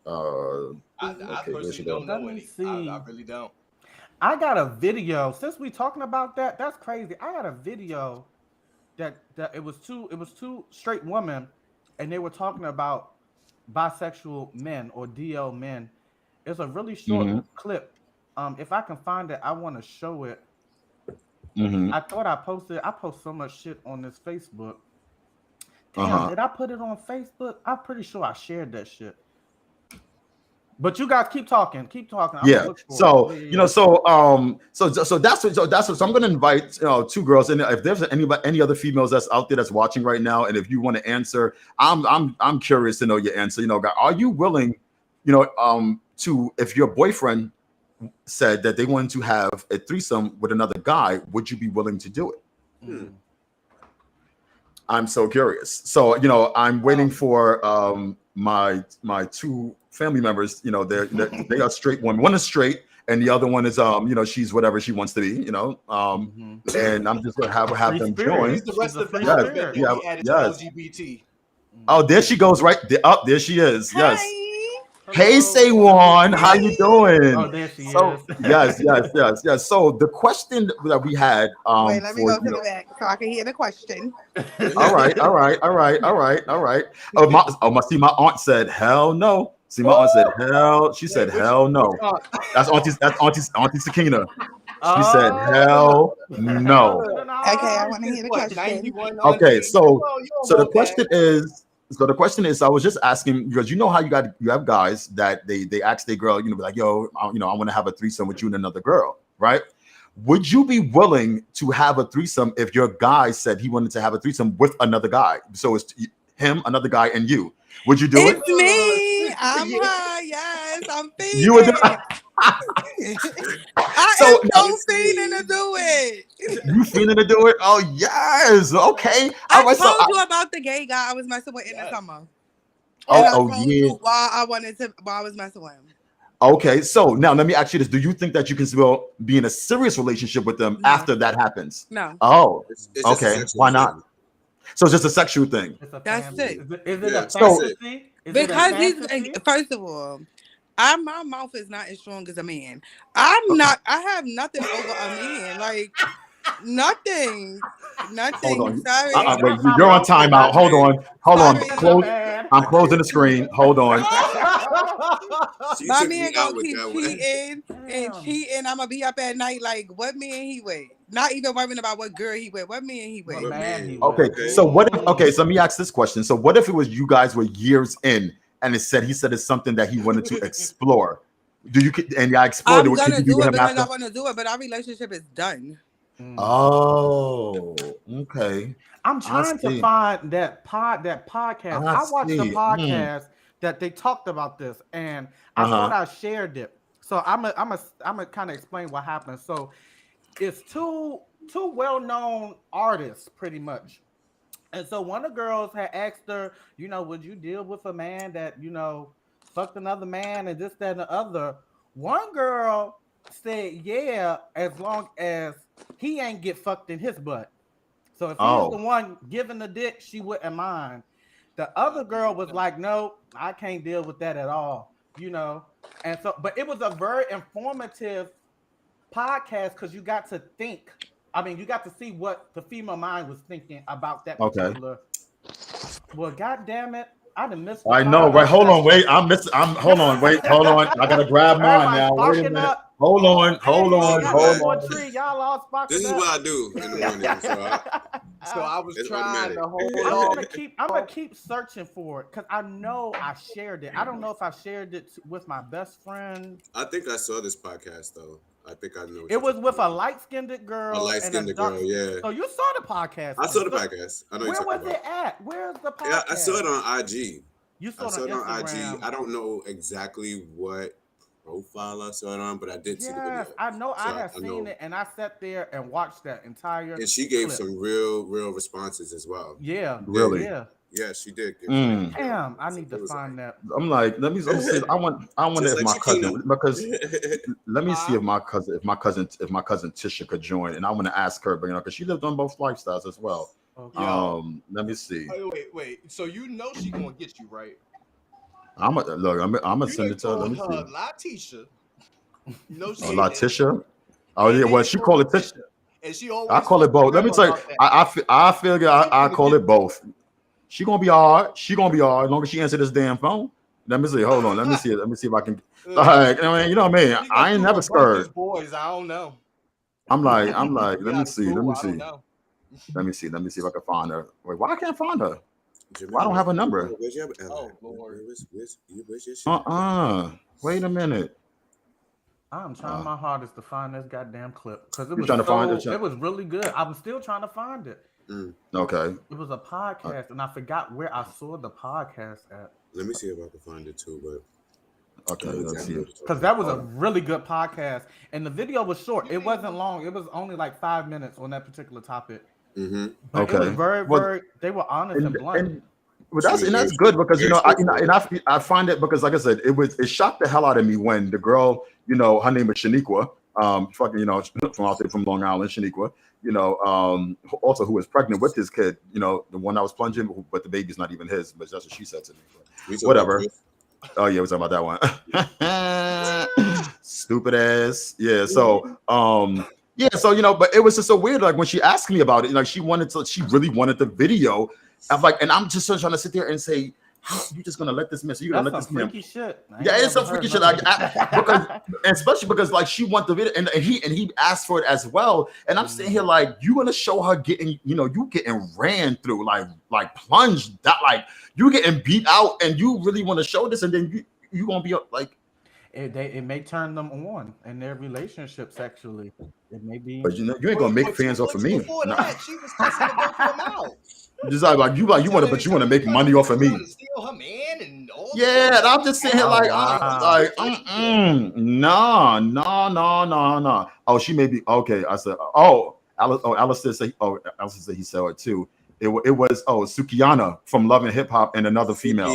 I personally don't know any. I really don't. I got a video. Since we talking about that, that's crazy. I got a video that it was two straight women, and they were talking about bisexual men or DL men. It's a really short clip. If I can find it, I want to show it. I thought I post so much shit on this Facebook. Damn, did I put it on Facebook? I'm pretty sure I shared that shit. But you guys keep talking. Yeah. So so that's what. So I'm going to invite two girls, and if there's any other females that's out there that's watching right now, and if you want to answer, I'm curious to know your answer. Are you willing, to, if your boyfriend said that they wanted to have a threesome with another guy, would you be willing to do it? I'm so curious. So I'm waiting for my two family members. They are straight women. One is straight, and the other one is she's whatever she wants to be. And I'm just gonna have them join. The rest of the alphabet that we added to LGBT. Oh, there she goes, right there. Up there she is. Hi. Yes. Hey, Saywan, how you doing? Oh, there she is. Yes. So the question that we had. Wait, let me go to the back so I can hear the question. All right. See, my aunt said, "Hell no." See, my aunt said, "Hell." She said, "Hell no." That's Auntie Sakina. She said, "Hell no." Okay, I want to hear the question. Okay, so the question is. So the question is, I was just asking because how you have guys that they ask their girl, be like, yo, I want to have a threesome with you and another girl, right? Would you be willing to have a threesome if your guy said he wanted to have a threesome with another guy? So it's him, another guy, and you. Would you do it? It's me. I'm her. Yes, I'm feeling. You would. I am so feeling to do it. You feeling to do it? Oh yes. Okay. I told you about the gay guy I was messing with in the summer. Yeah. Why I was messing with him. Okay, so now let me ask you this: do you think that you can still be in a serious relationship with them after that happens? No. Oh, it's okay. Why not? So it's just a sexual thing. That's it. Is it a fantasy? Because he's first of all, my mouth is not as strong as a man. I have nothing over a man. Like nothing. Hold on. Sorry. Wait, you're on timeout. Hold on. I'm closing the screen. Hold on. My man gonna keep cheating and cheating. I'm gonna be up at night like, what man he with? Not even worrying about what girl he with. What man he with? Okay. So what if? Okay. So let me ask this question. So what if it was you guys were years in, and he said it's something that he wanted to explore? And I explored it. I'm gonna do it because I want to do it, but our relationship is done. Oh, okay. I'm trying to find that podcast. I watched the podcast that they talked about this, and I thought I shared it. So I'm a kind of explain what happened. So it's two well-known artists, pretty much. And so one of the girls had asked her, would you deal with a man that fucked another man and this, that, and the other, One girl said, yeah, as long as he ain't get fucked in his butt. So if he's the one giving the dick, she wouldn't mind. The other girl was like, no, I can't deal with that at all, you know. And so, but it was a very informative podcast because you got to think. I mean, you got to see what the female mind was thinking about that particular. Well, God damn it. I done missed the I know, right? Hold on, wait. Hold on, wait, hold on. I gotta grab mine now. Wait a minute. Hold on. Tree. Y'all all sparking This is what I do in the morning. So I was trying to hold on. I'm gonna keep searching for it because I know I shared it. I don't know if I shared it with my best friend. I think I saw this podcast though. I think I know. It was with a light-skinned girl. A light-skinned girl, yeah. So you saw the podcast. I saw the podcast. I know. Where was it at? Where's the podcast? Yeah, I saw it on IG. You saw it on IG. I don't know exactly what profile I saw it on, but I did see the video. I know. So I have seen it, and I sat there and watched that entire. And she gave some real responses as well. Yeah, really. Yeah, she did. Damn, I need to find that. I'm like, let me see. I wonder if my cousin, because let me see if my cousin Tisha could join, and I want to ask her, but because she lived on both lifestyles as well. Okay. Let me see. Wait. So you know she gonna get you right. I'm gonna send it to her. Let me see. Latisha. No, Latisha. Oh yeah, well she called it Tisha. And she always. I call it both. Let me tell you, I feel I call it both. She gonna be all right. She gonna be all right as long as she answer this damn phone. Let me see. Hold on. Let me see. Let me see if I can. All right. I mean, you know what I mean. I ain't never scared. Boys, I don't know. I'm like. Let me see. Let me see if I can find her. Wait, why I can't find her? Why I don't have a number? Oh Lord. Wait a minute. I'm trying my hardest to find this goddamn clip because it was really good. I'm still trying to find it. Okay. It was a podcast, and I forgot where I saw the podcast at. Let me see if I can find it too, but okay, let's see. Because that was a really good podcast, and the video was short. It wasn't long. It was only like 5 minutes on that particular topic. But it was very. They were honest and blunt. That's good because I find it because like I said, it shocked the hell out of me when the girl, her name is Shaniqua, from out there from Long Island, Shaniqua, also who was pregnant with his kid, the one I was plunging, but the baby's not even his, but that's what she said to me. Whatever. Oh yeah, we're talking about that one. Stupid ass. Yeah. So so but it was just so weird. Like when she asked me about it, she really wanted the video. I'm like, and I'm just trying to sit there and say, how you just gonna let this miss? You're gonna let this freaky shit. Yeah, it's some freaky shit. Because especially because like she wants the video, and he asked for it as well. And I'm sitting here like, you gonna show her getting, you getting ran through, like plunged, that like you getting beat out, and you really want to show this, and then you gonna be like. It may turn them on in their relationship sexually. It may be, but you ain't gonna make fans off of me. Before that, she was testing the both of them out. Just like you want to make money off of me. Steal her man and all. Yeah, and I'm just sitting here no. Oh, she may be okay. I said, Alice said he saw it too. It was Sukiyana from Love and Hip Hop and another female.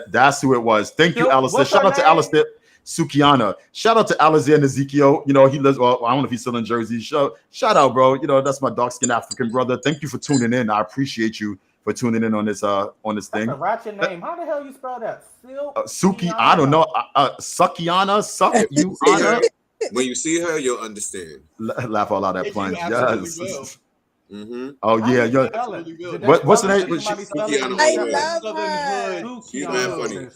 That's who it was. Thank you, Alice. Shout out to Alice. Sukiyana. Shout out to Alexander Ezekiel. He lives. Well, I don't know if he's still in Jersey. Shout out, bro. That's my dark-skinned African brother. Thank you for tuning in. I appreciate you for tuning in on this thing. That's a ratchet name. How the hell you spell that? Suki. I don't know. Sukiyana. Sukiyana. When you see her, you'll understand. Laugh all out that plunge. Yes. Oh yeah, what's the name? I love her. She's mad funny.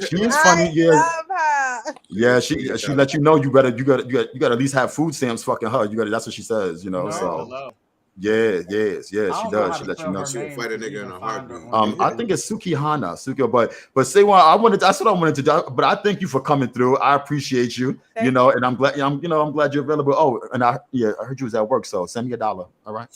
She's funny. Yeah. Love her. Yeah, she let you know you gotta at least have food stamps. Fucking her. That's what she says. So. Yeah, she does. She let you know. She'll fight a nigga in a heartbeat. I think it's Sukihana, but say what that's what I wanted to do. But I thank you for coming through. I appreciate you. And I'm glad I'm glad you're available. Oh, and I heard you was at work, so send me $1. All right.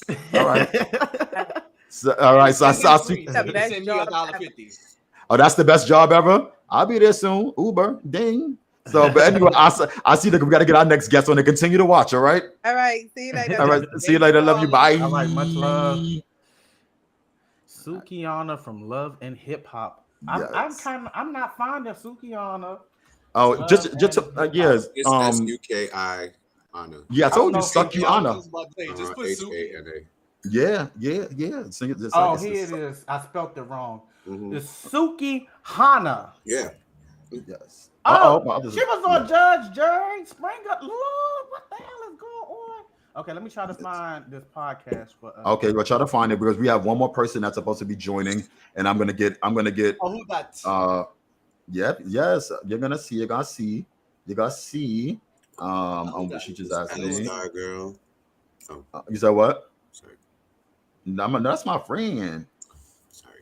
So I'll see. Send me $1.50. Oh, that's the best job ever. I'll be there soon. Uber, ding. So, but anyway, I see that we got to get our next guest on and continue to watch. All right. All right. See you later. All right. See you later. Love you. Bye. All right. Much love. Sukiyana from Love and Hip Hop. I'm not fond of Sukiyana. Oh, just yes. It's SUKI Anna. Yeah, I I don't told you, know. suck you, I was Anna. just about to say, just put Suki. HANA. Yeah. Sing it. Oh, here it is. I spelled it wrong. Mm-hmm. It's Suki Hana. Yeah. Yes. Oh, My other, she was on Judge Jerry Springer. Lord, what the hell is going on? Okay, let me try to find this podcast for. Okay, we'll try to find it because we have one more person that's supposed to be joining, and I'm gonna get. Oh, who that? Yep. Yes. You're gonna see. She just asked me. Star girl. Oh, You said what? sorry. No, that's my friend. Sorry.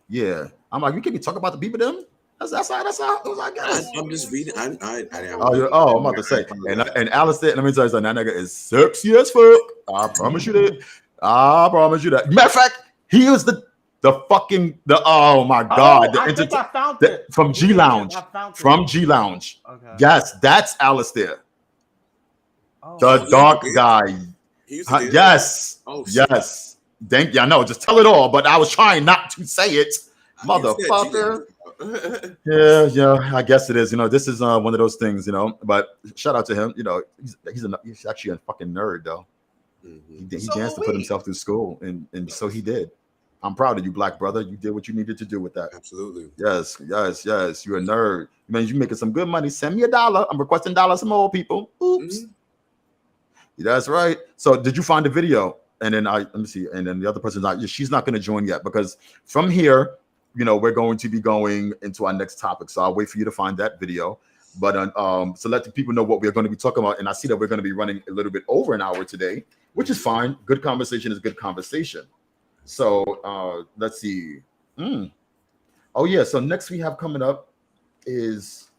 Yeah. I'm like, you can't talk about the people them. That's how it was, I guess. I'm just reading. I I'm about to say. And Alistair, let me tell you something. That nigga is sexy as fuck. I promise you that. Matter of fact, he was the oh my god. I think I found it. From G Lounge. From G Lounge. Okay. Yes, that's Alistair. Oh. The dark guy. Yes. Oh, shit. Yes. Thank you. I know. Just tell it all, but I was trying not to say it. Motherfucker. Yeah, I guess it is. This is one of those things, but shout out to him. He's actually a fucking nerd though. Mm-hmm. He danced to put himself through school, and so he did. I'm proud of you, black brother. You did what you needed to do with that. Absolutely. Yes. You're a nerd. Man, you making some good money. Send me $1. I'm requesting dollars from all people. Oops. Mm-hmm. That's right. So did you find the video? And then let me see. And then the other person's not. She's not going to join yet because from here, we're going to be going into our next topic. So I'll wait for you to find that video. But so let the people know what we're going to be talking about. And I see that we're going to be running a little bit over an hour today, which is fine. Good conversation is good conversation. So let's see. Oh yeah. So next we have coming up is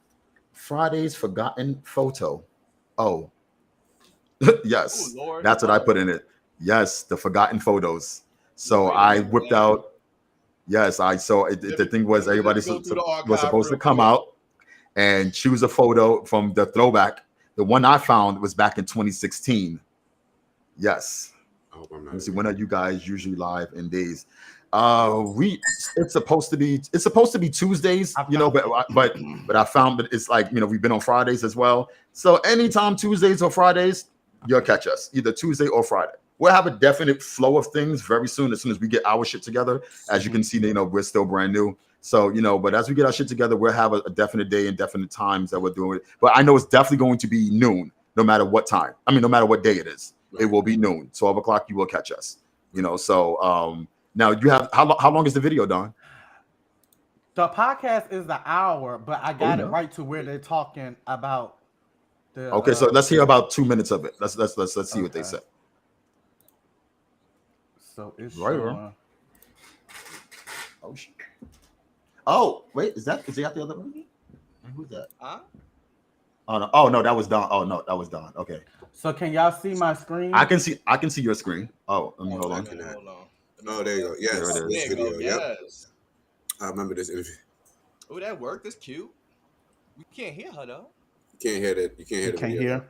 Friday's Forgotten Foto-Oh. Yes, Ooh, Lord. that's what I put in it. Yes, the forgotten photos. So I whipped out. Yes, the thing was everybody was supposed to come out and choose a photo from the throwback. The one I found was back in 2016. Yes. Let me see. When are you guys usually live in days? It's supposed to be Tuesdays, but I found that it's like, we've been on Fridays as well. So anytime Tuesdays or Fridays, you'll catch us either Tuesday or Friday. We'll have a definite flow of things very soon as we get our shit together. As you can see, we're still brand new. So, but as we get our shit together, we'll have a definite day and definite times that we're doing it. But I know it's definitely going to be noon, no matter what time. No matter what day it is. It will be noon, 12 o'clock. You will catch us. So now you have how long is the video, Don? The podcast is the hour, but I got it right to where they're talking about the. Okay, so let's hear about 2 minutes of it. Let's see what they said. So it's right. Oh shit. Oh wait, is he out the other room? Who's that? Huh? Oh no, that was Don. Oh no, that was Don. Okay. So can y'all see my screen? I can see your screen. Oh, let me hold on. Oh, there you go. Yes, there it is. Video. Yes. I remember this interview. Oh, that worked. That's cute. We can't hear her though. You can't hear that. You can't hear the video. Hear.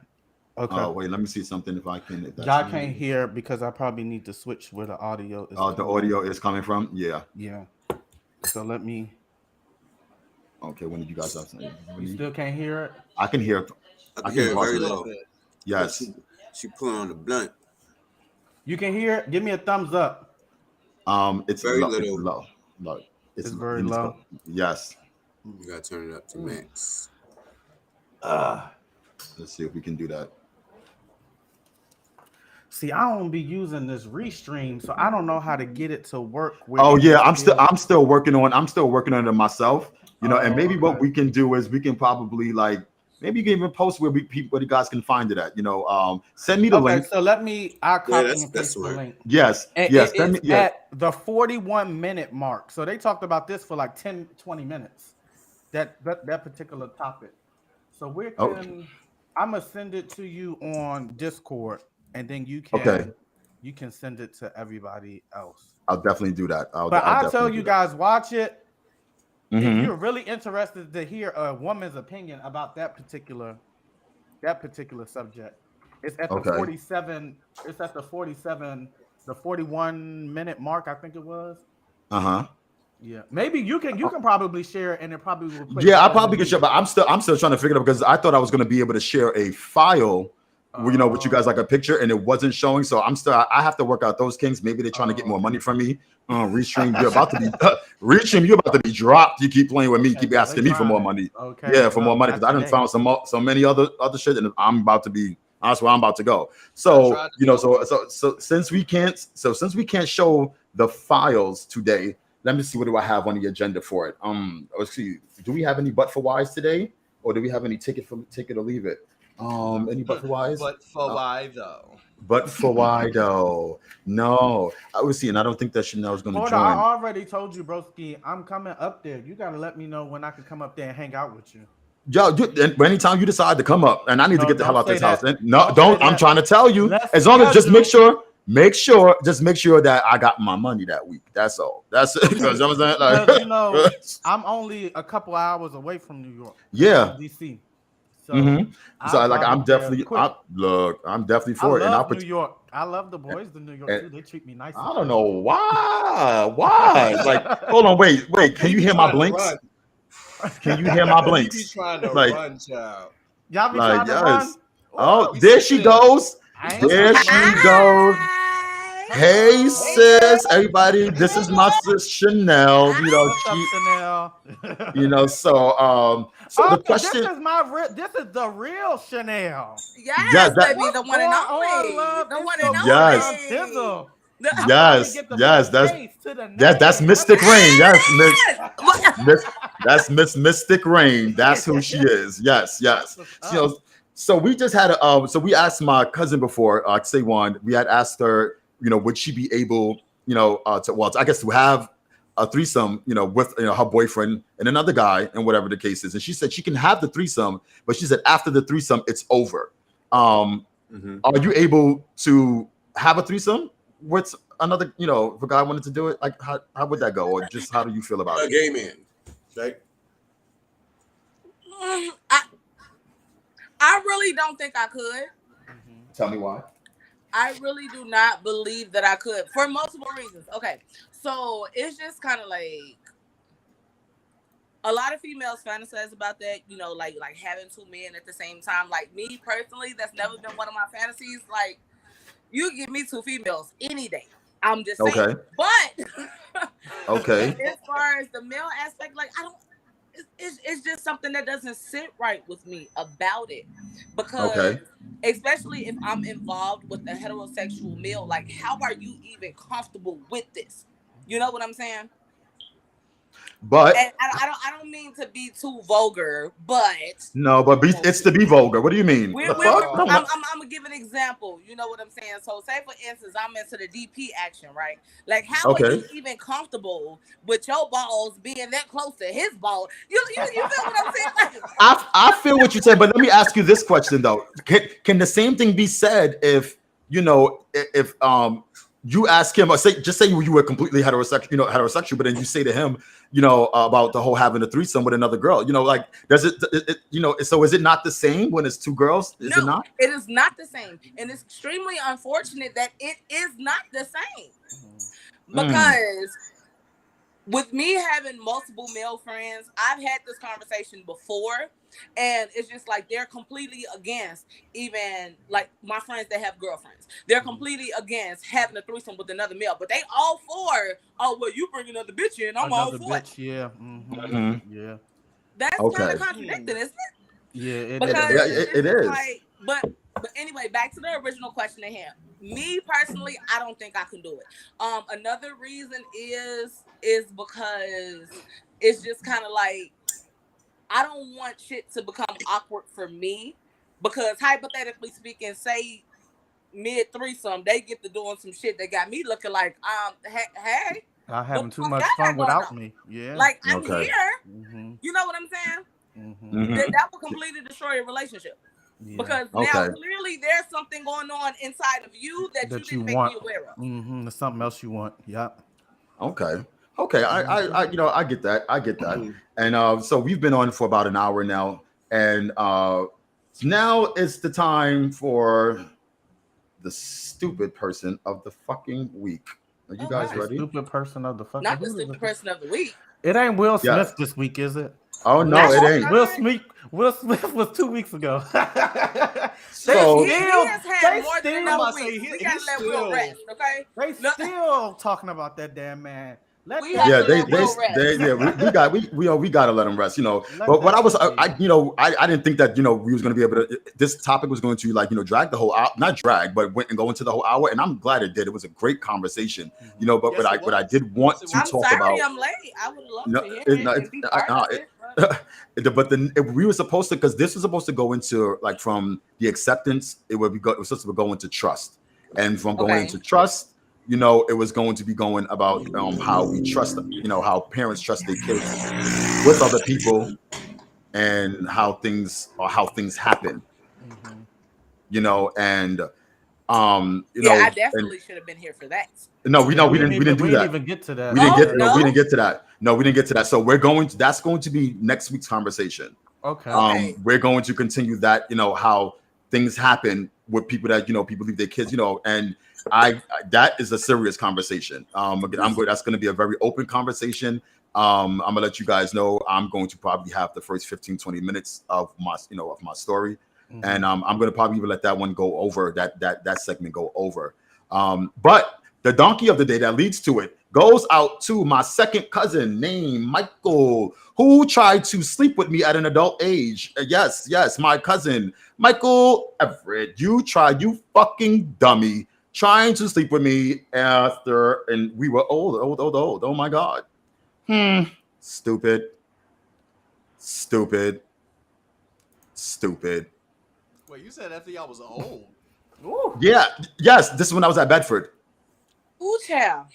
Okay. Oh wait, let me see something if I can. Y'all can't hear because I probably need to switch where the audio is. The audio is coming from. Yeah. So let me. Okay, when did you guys have something? You still can't hear it? I can hear. I can hear it very low. Yes. She pulling on the blunt. You can hear it. Give me a thumbs up. It's very low. little. It's low. It's very low. Yes. You gotta turn it up to max. Let's see if we can do that. See, I don't be using this restream, so I don't know how to get it to work. I'm still working on it myself. And maybe what we can do is we can probably maybe you can even post where the guys can find it at. Send me the link. So I'll copy and paste the link. Yes. It's at the 41-minute mark. So they talked about this for like 10, 20 minutes. That particular topic. So I'm gonna send it to you on Discord, and then you can send it to everybody else. I'll definitely do that. I'll tell you guys, watch it. Mm-hmm. If you're really interested to hear a woman's opinion about that particular subject, it's at the 47. It's at the 41-minute mark, I think it was. Yeah, maybe you can probably share it, and it probably will play. Yeah, I better probably than could me. share, but I'm still trying to figure it out because I thought I was going to be able to share a file, with you guys like a picture, and it wasn't showing. So I have to work out those kinks. Maybe they're trying to get more money from me. Restream, you're about to be Restream, you're about to be dropped. You keep playing with me, keep asking me for more money. Okay, Yeah, for more money because I done found so many other shit, and I'm about to be. That's where I'm about to go. So since we can't show the files today, let me see, what do I have on the agenda for it. Let's see. Do we have any but for wise today, or do we have any take it or leave it? Any but for wise? But for why though? But for why though? No, I was seeing. I don't think that Chanel's going to Hold join. on, I already told you, broski. I'm coming up there. You gotta let me know when I can come up there and hang out with you. Yo, anytime you decide to come up, and I need to get the hell out this house. No, don't. I'm trying to tell you. As long as just make sure that I got my money that week. That's all. That's it. Because you know what I'm saying? Like, you know, I'm only a couple hours away from New York. Yeah. DC. So, so I'm definitely for it. I love New York. I love the boys in New York too. They treat me nice. I don't know why. Why? Like, hold on, wait. Can you hear my blinks? Can you hear my blinks? He's trying to run, child. Y'all be trying to run? Oh, there she goes. There she goes. Hey sis, everybody. This is my sis Chanel. Chanel. So the question. This is the real Chanel. Yes, baby, the one and only. The one and only. Yes. That's Mystic Rain. Yes, that's Miss Mystic Rain. That's who she is. Yes. So we just had so we asked my cousin before, say one. We had asked her, would she be able, to have a threesome, with her boyfriend and another guy and whatever the case is. And she said she can have the threesome, but she said after the threesome, it's over. Are you able to have a threesome with another, if a guy wanted to do it? Like, how would that go? Or just how do you feel about it? A gay man, right? I really don't think I could. Tell me why. I really do not believe that I could for multiple reasons. Okay, so it's just kind of like a lot of females fantasize about that, like having two men at the same time. Like me personally, that's never been one of my fantasies. Like, you give me two females any day. I'm just saying. Okay. But okay. As far as the male aspect, like it's just something that doesn't sit right with me about it, because especially if I'm involved with a heterosexual male, like how are you even comfortable with this? You know what I'm saying? But and I don't mean to be too vulgar, but it's to be vulgar. What do you mean? I'm gonna give an example. You know what I'm saying? So, say for instance, I'm into the DP action, right? Like, how are you even comfortable with your balls being that close to his ball? You feel what I'm saying? I feel what you said, but let me ask you this question though: Can the same thing be said if you ask him, or say you were completely heterosexual, but then you say to him, about the whole having a threesome with another girl, like, does it, so is it not the same when it's two girls? Is it not? It is not the same. And it's extremely unfortunate that it is not the same. Because with me having multiple male friends, I've had this conversation before, and it's just like they're completely against, even like my friends that have girlfriends, they're completely against having a threesome with another male, but they all for, oh, well, you bring another bitch in, I'm all for it. Yeah. Yeah. That's kind of contradicting, isn't it? Yeah, it is. Like, but anyway, back to the original question at hand. Me personally, I don't think I can do it. Another reason is because it's just kind of like, I don't want shit to become awkward for me, because hypothetically speaking, say mid threesome, they get to doing some shit that got me looking like, hey, I'm having too much fun without me. Yeah, like I'm here. You know what I'm saying? That will completely destroy a relationship. Yeah. Because now clearly there's something going on inside of you that you didn't make me aware of. There's something else you want. Yep. Okay. I get that. And so we've been on for about an hour now, and now it's the time for the stupid person of the fucking week. Are you guys Okay. ready? Stupid person of the fucking. Not the stupid person of the week. It ain't Will Yeah. Smith this week, is it? Oh no, I it hope ain't. not. Will Smith was 2 weeks ago. So He has had more than I'm enough about to say, weeks. We he's gotta let Will still- rest, okay? They No. still talking about that damn man. We have yeah, to let Will rest. we got to let him rest, Let But what that I was, shit be. I didn't think that we was going to be able to. This topic was going to drag the whole hour, not drag, but went and go into the whole hour, and I'm glad it did. It was a great conversation, But Yes, what I it did want was. to I'm talk sorry about. I'm late. I would love No, to hear it- no, it it's- and be part of it. But but then we were supposed to, because this was supposed to go into like from the acceptance, it was supposed to go into trust, and from going Okay. into trust, it was going to be going about how we trust, how parents trust their kids with other people, and how things happen, and I definitely should have been here for that. no, we Yeah, didn't do we that. didn't even get to that. We didn't get no? we didn't get to that. No, we didn't get to that. So that's going to be next week's conversation. Okay. Okay. We're going to continue that, how things happen with people that people leave their kids, and that is a serious conversation. Again, that's going to be a very open conversation. I'm gonna let you guys know I'm going to probably have the first 15-20 minutes of my story, and I'm going to probably even let that one go over, that segment go over. But the donkey of the day that leads to it goes out to my second cousin named Michael, who tried to sleep with me at an adult age. Yes, my cousin Michael Everett. You fucking dummy, trying to sleep with me and we were old. Oh my God. Stupid. Wait, you said after y'all was old. Yeah. Yes. This is when I was at Bedford. Ooh, child.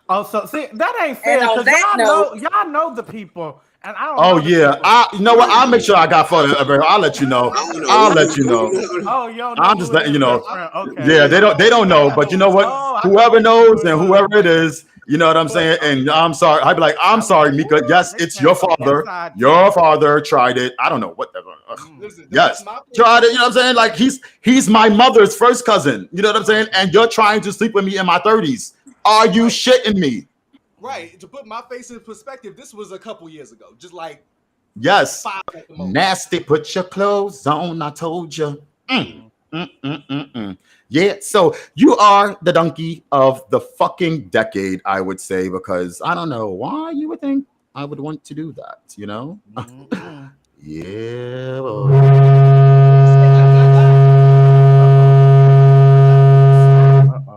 Oh, so see, that ain't fair And on because that y'all know the people, and I don't. Oh know the yeah. people. You know what? I'll make sure I got photo. I'll let you know. I'll let you know. Oh, yo, I'm just letting you know. Okay. Yeah, they don't know, but you know what? Oh, I Whoever thought knows you and were- whoever it is, you know what I'm saying? And I'm sorry. I'd be like, I'm sorry, Mika. Yes, They it's your came from father. inside Your father tried it. I don't know what. Listen, Yes, my tried it. You know what I'm saying? Like he's my mother's first cousin. You know what I'm saying? And you're trying to sleep with me in my 30s. Are you shitting me? Right. To put my face in perspective, this was a couple years ago. Just like Yes. 5 at the most. Nasty. Put your clothes on. I told you. Yeah, so you are the donkey of the fucking decade, I would say, because I don't know why you would think I would want to do that, Yeah.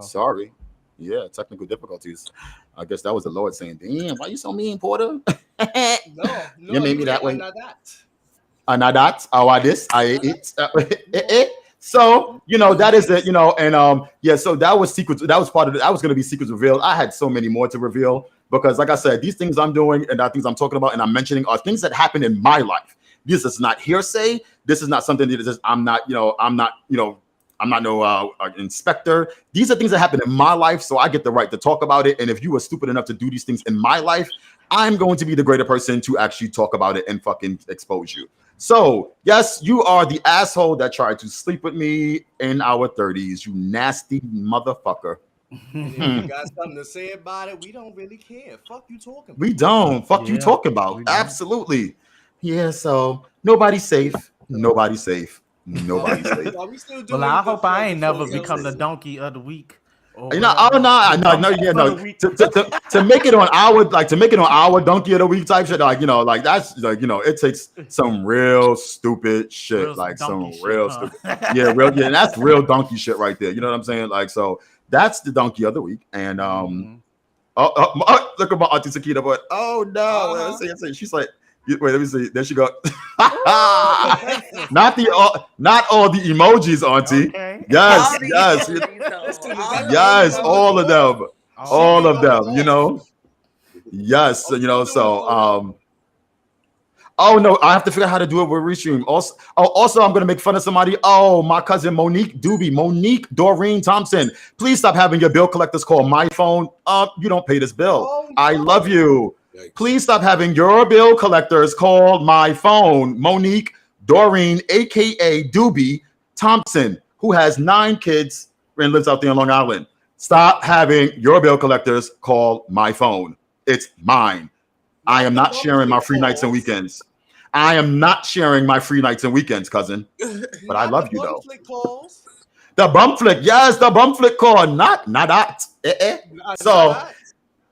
Sorry. Yeah, technical difficulties. I guess that was the Lord saying, damn, why you so mean, Porter? No, You made me that way. Not that. Not that. Oh, I this. I it. So that is it. And yeah. So that was secrets. That was part of it. That was going to be secrets revealed. I had so many more to reveal because, like I said, these things I'm doing and the things I'm talking about and I'm mentioning are things that happen in my life. This is not hearsay. This is not something that is. I'm not no inspector. These are things that happen in my life, so I get the right to talk about it. And if you were stupid enough to do these things in my life, I'm going to be the greater person to actually talk about it and fucking expose you. So, yes, you are the asshole that tried to sleep with me in our 30s, you nasty motherfucker. And if you got something to say about it, we don't really care. Fuck you talking about. We don't. Fuck you talking about. Absolutely. Yeah, so nobody's safe. Nobody's safe. Nobody's safe. While we still doing Well, I the hope I show ain't never before we become the listen. donkey of the week. No. To make it on our donkey of the week type shit, that's it takes some real stupid shit, Real like donkey some real shit, stupid, and that's real donkey shit right there. You know what I'm saying? Like, so that's the donkey of the week, and look at my auntie Sakita, but oh no, she's like, wait, let me see. There she go. Not all the emojis, auntie. Okay. Yes, all of them. All of them, Yes, so oh no, I have to figure out how to do it with Restream. Also, I'm gonna make fun of somebody. Oh, my cousin Monique Doreen Thompson. Please stop having your bill collectors call my phone. You don't pay this bill. I love you. Please stop having your bill collectors call my phone. Monique Doreen, aka Doobie Thompson, who has 9 kids and lives out there in Long Island. Stop having your bill collectors call my phone. It's mine. I am not sharing my free nights and weekends. I am not sharing my free nights and weekends, cousin. But I love you though. Calls. The bum flick, yes, the bum flick call. Not that.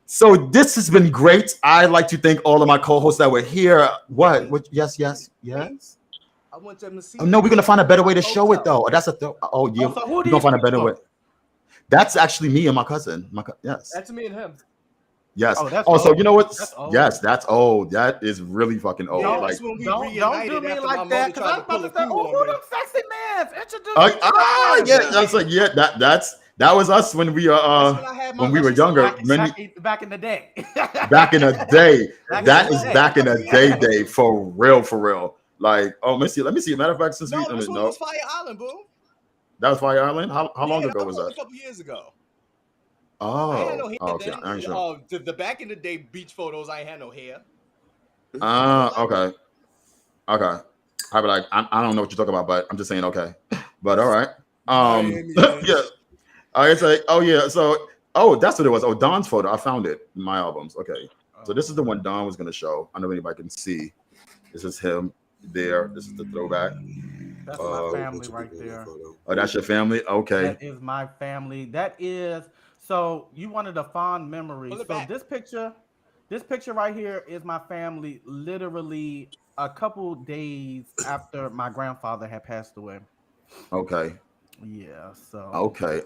So this has been great. I'd like to thank all of my co-hosts that were here. What? Yes. I want them to see. Oh, no, we're gonna find a better way to show it though. That's a oh yeah. So We're gonna find a better way. That's actually me and my cousin. Yes. That's me and him. Yes. Oh, so you know what? That's old. Yes, that's old. That is really fucking old. Yeah, like, that's when we Don't do me after like my that, mother because tried I'm to pull about a to say, coup on who me. them sexy man? Introduce me to yeah, that's like that was us when we when we were younger. Back in the day. Back in the day. That is day. back in the day for real. Like, oh, let me see. Matter of fact, since No, this one was Fire Island, boo. That was Fire Island. How long ago was that? A couple years ago. Oh, I had no hair okay. then. I ain't sure. The back in the day beach photos, I ain't had no hair. Okay. I be like, I don't know what you're talking about, but I'm just saying okay. But all right. Yeah. It's like, oh yeah. So that's what it was. Oh, Don's photo. I found it in my albums. Okay. So this is the one Don was gonna show. I don't know if anybody can see. This is him there. This is the throwback. That's my family right there. Oh, that's your family? Okay. That is my family. That is, so you wanted a fond memory. So this picture right here is my family literally a couple days after my grandfather had passed away. Okay. Yeah, so. Okay.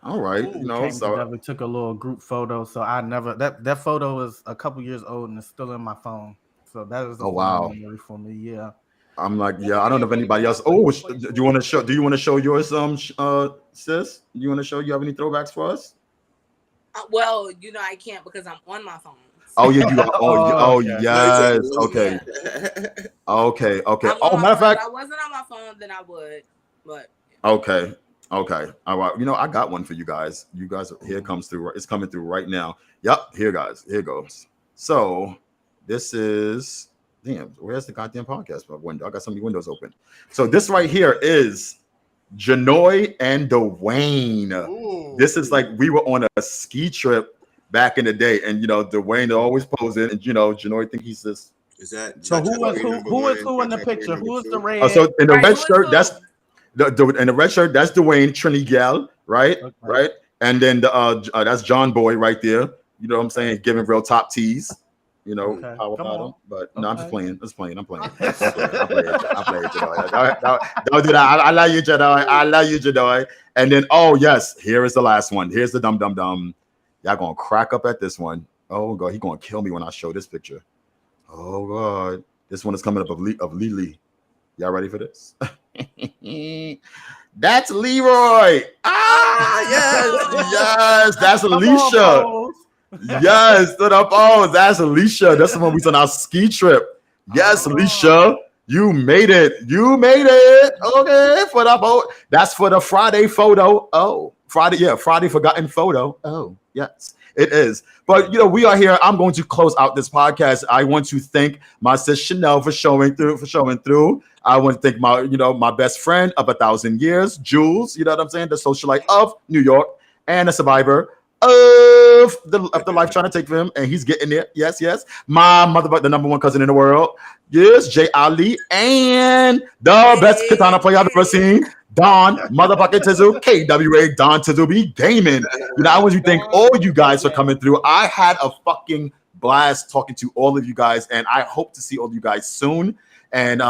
All right. Ooh, so we took a little group photo. So I never, that photo is a couple years old and it's still in my phone. So that is a fond memory for me. Yeah. I'm like, yeah, I don't know if anybody else. Oh, do you want to show yours, sis? Do you want to show? You have any throwbacks for us? Well, I can't because I'm on my phone. Oh yeah, you are. Yes. Okay. Matter of fact, if I wasn't on my phone, then I would. But okay. All right. I got one for you guys. You guys, here it comes through. It's coming through right now. Yep. Here, guys. Here it goes. So this is. Damn, where's the goddamn podcast window? I got so many windows open. So this right here is Janoy and Dwayne. Ooh. This is like we were on a ski trip back in the day, and Dwayne always posing, and Janoy think he's this. Is that so? Who is who in the picture? Who is the red? So in the red shirt, that's in the red shirt. That's Dwayne Trinigel, right? Okay. Right, and then that's John Boy right there. You know what I'm saying? Giving real top tees. Power bottom. But no, I'm just playing. I'm playing. I play it, Don't do that. I love you, Jedi. And then, oh yes, here is the last one. Here's the dum. Y'all gonna crack up at this one. Oh god, he gonna kill me when I show this picture. Oh god, this one is coming up of Lily. Y'all ready for this? That's Leroy. Yes, that's Alicia. Yes, stood up. Oh, that's Alicia. That's the one we on our ski trip. Yes, Alicia, you made it. Okay, for the boat. That's for the Friday photo. Oh, Friday forgotten photo. Oh, yes, it is. But we are here. I'm going to close out this podcast. I want to thank my sis Chanel for showing through. I want to thank my best friend of 1,000 years, Jules. You know what I'm saying? The socialite of New York and a survivor of the life trying to take from him, and he's getting there. Yes. My the number one cousin in the world. Yes, J. Ali, and the best katana player I've ever seen, Don motherfucking Tizu, KWA Don Tizu be gaming. I want to thank all you guys for coming through. I had a fucking blast talking to all of you guys, and I hope to see all of you guys soon. And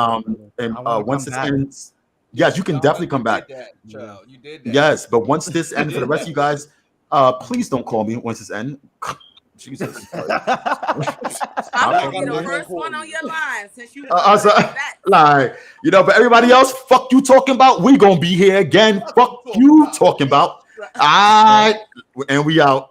once this ends, yes, you can definitely come back. You did that. Yes, but once this ends, for the rest of you guys. Please don't call me once it's end. Jesus. I'm gonna be the first one on your line since you but everybody else, fuck you talking about. We gonna be here again. Fuck you talking about. All right, and we out.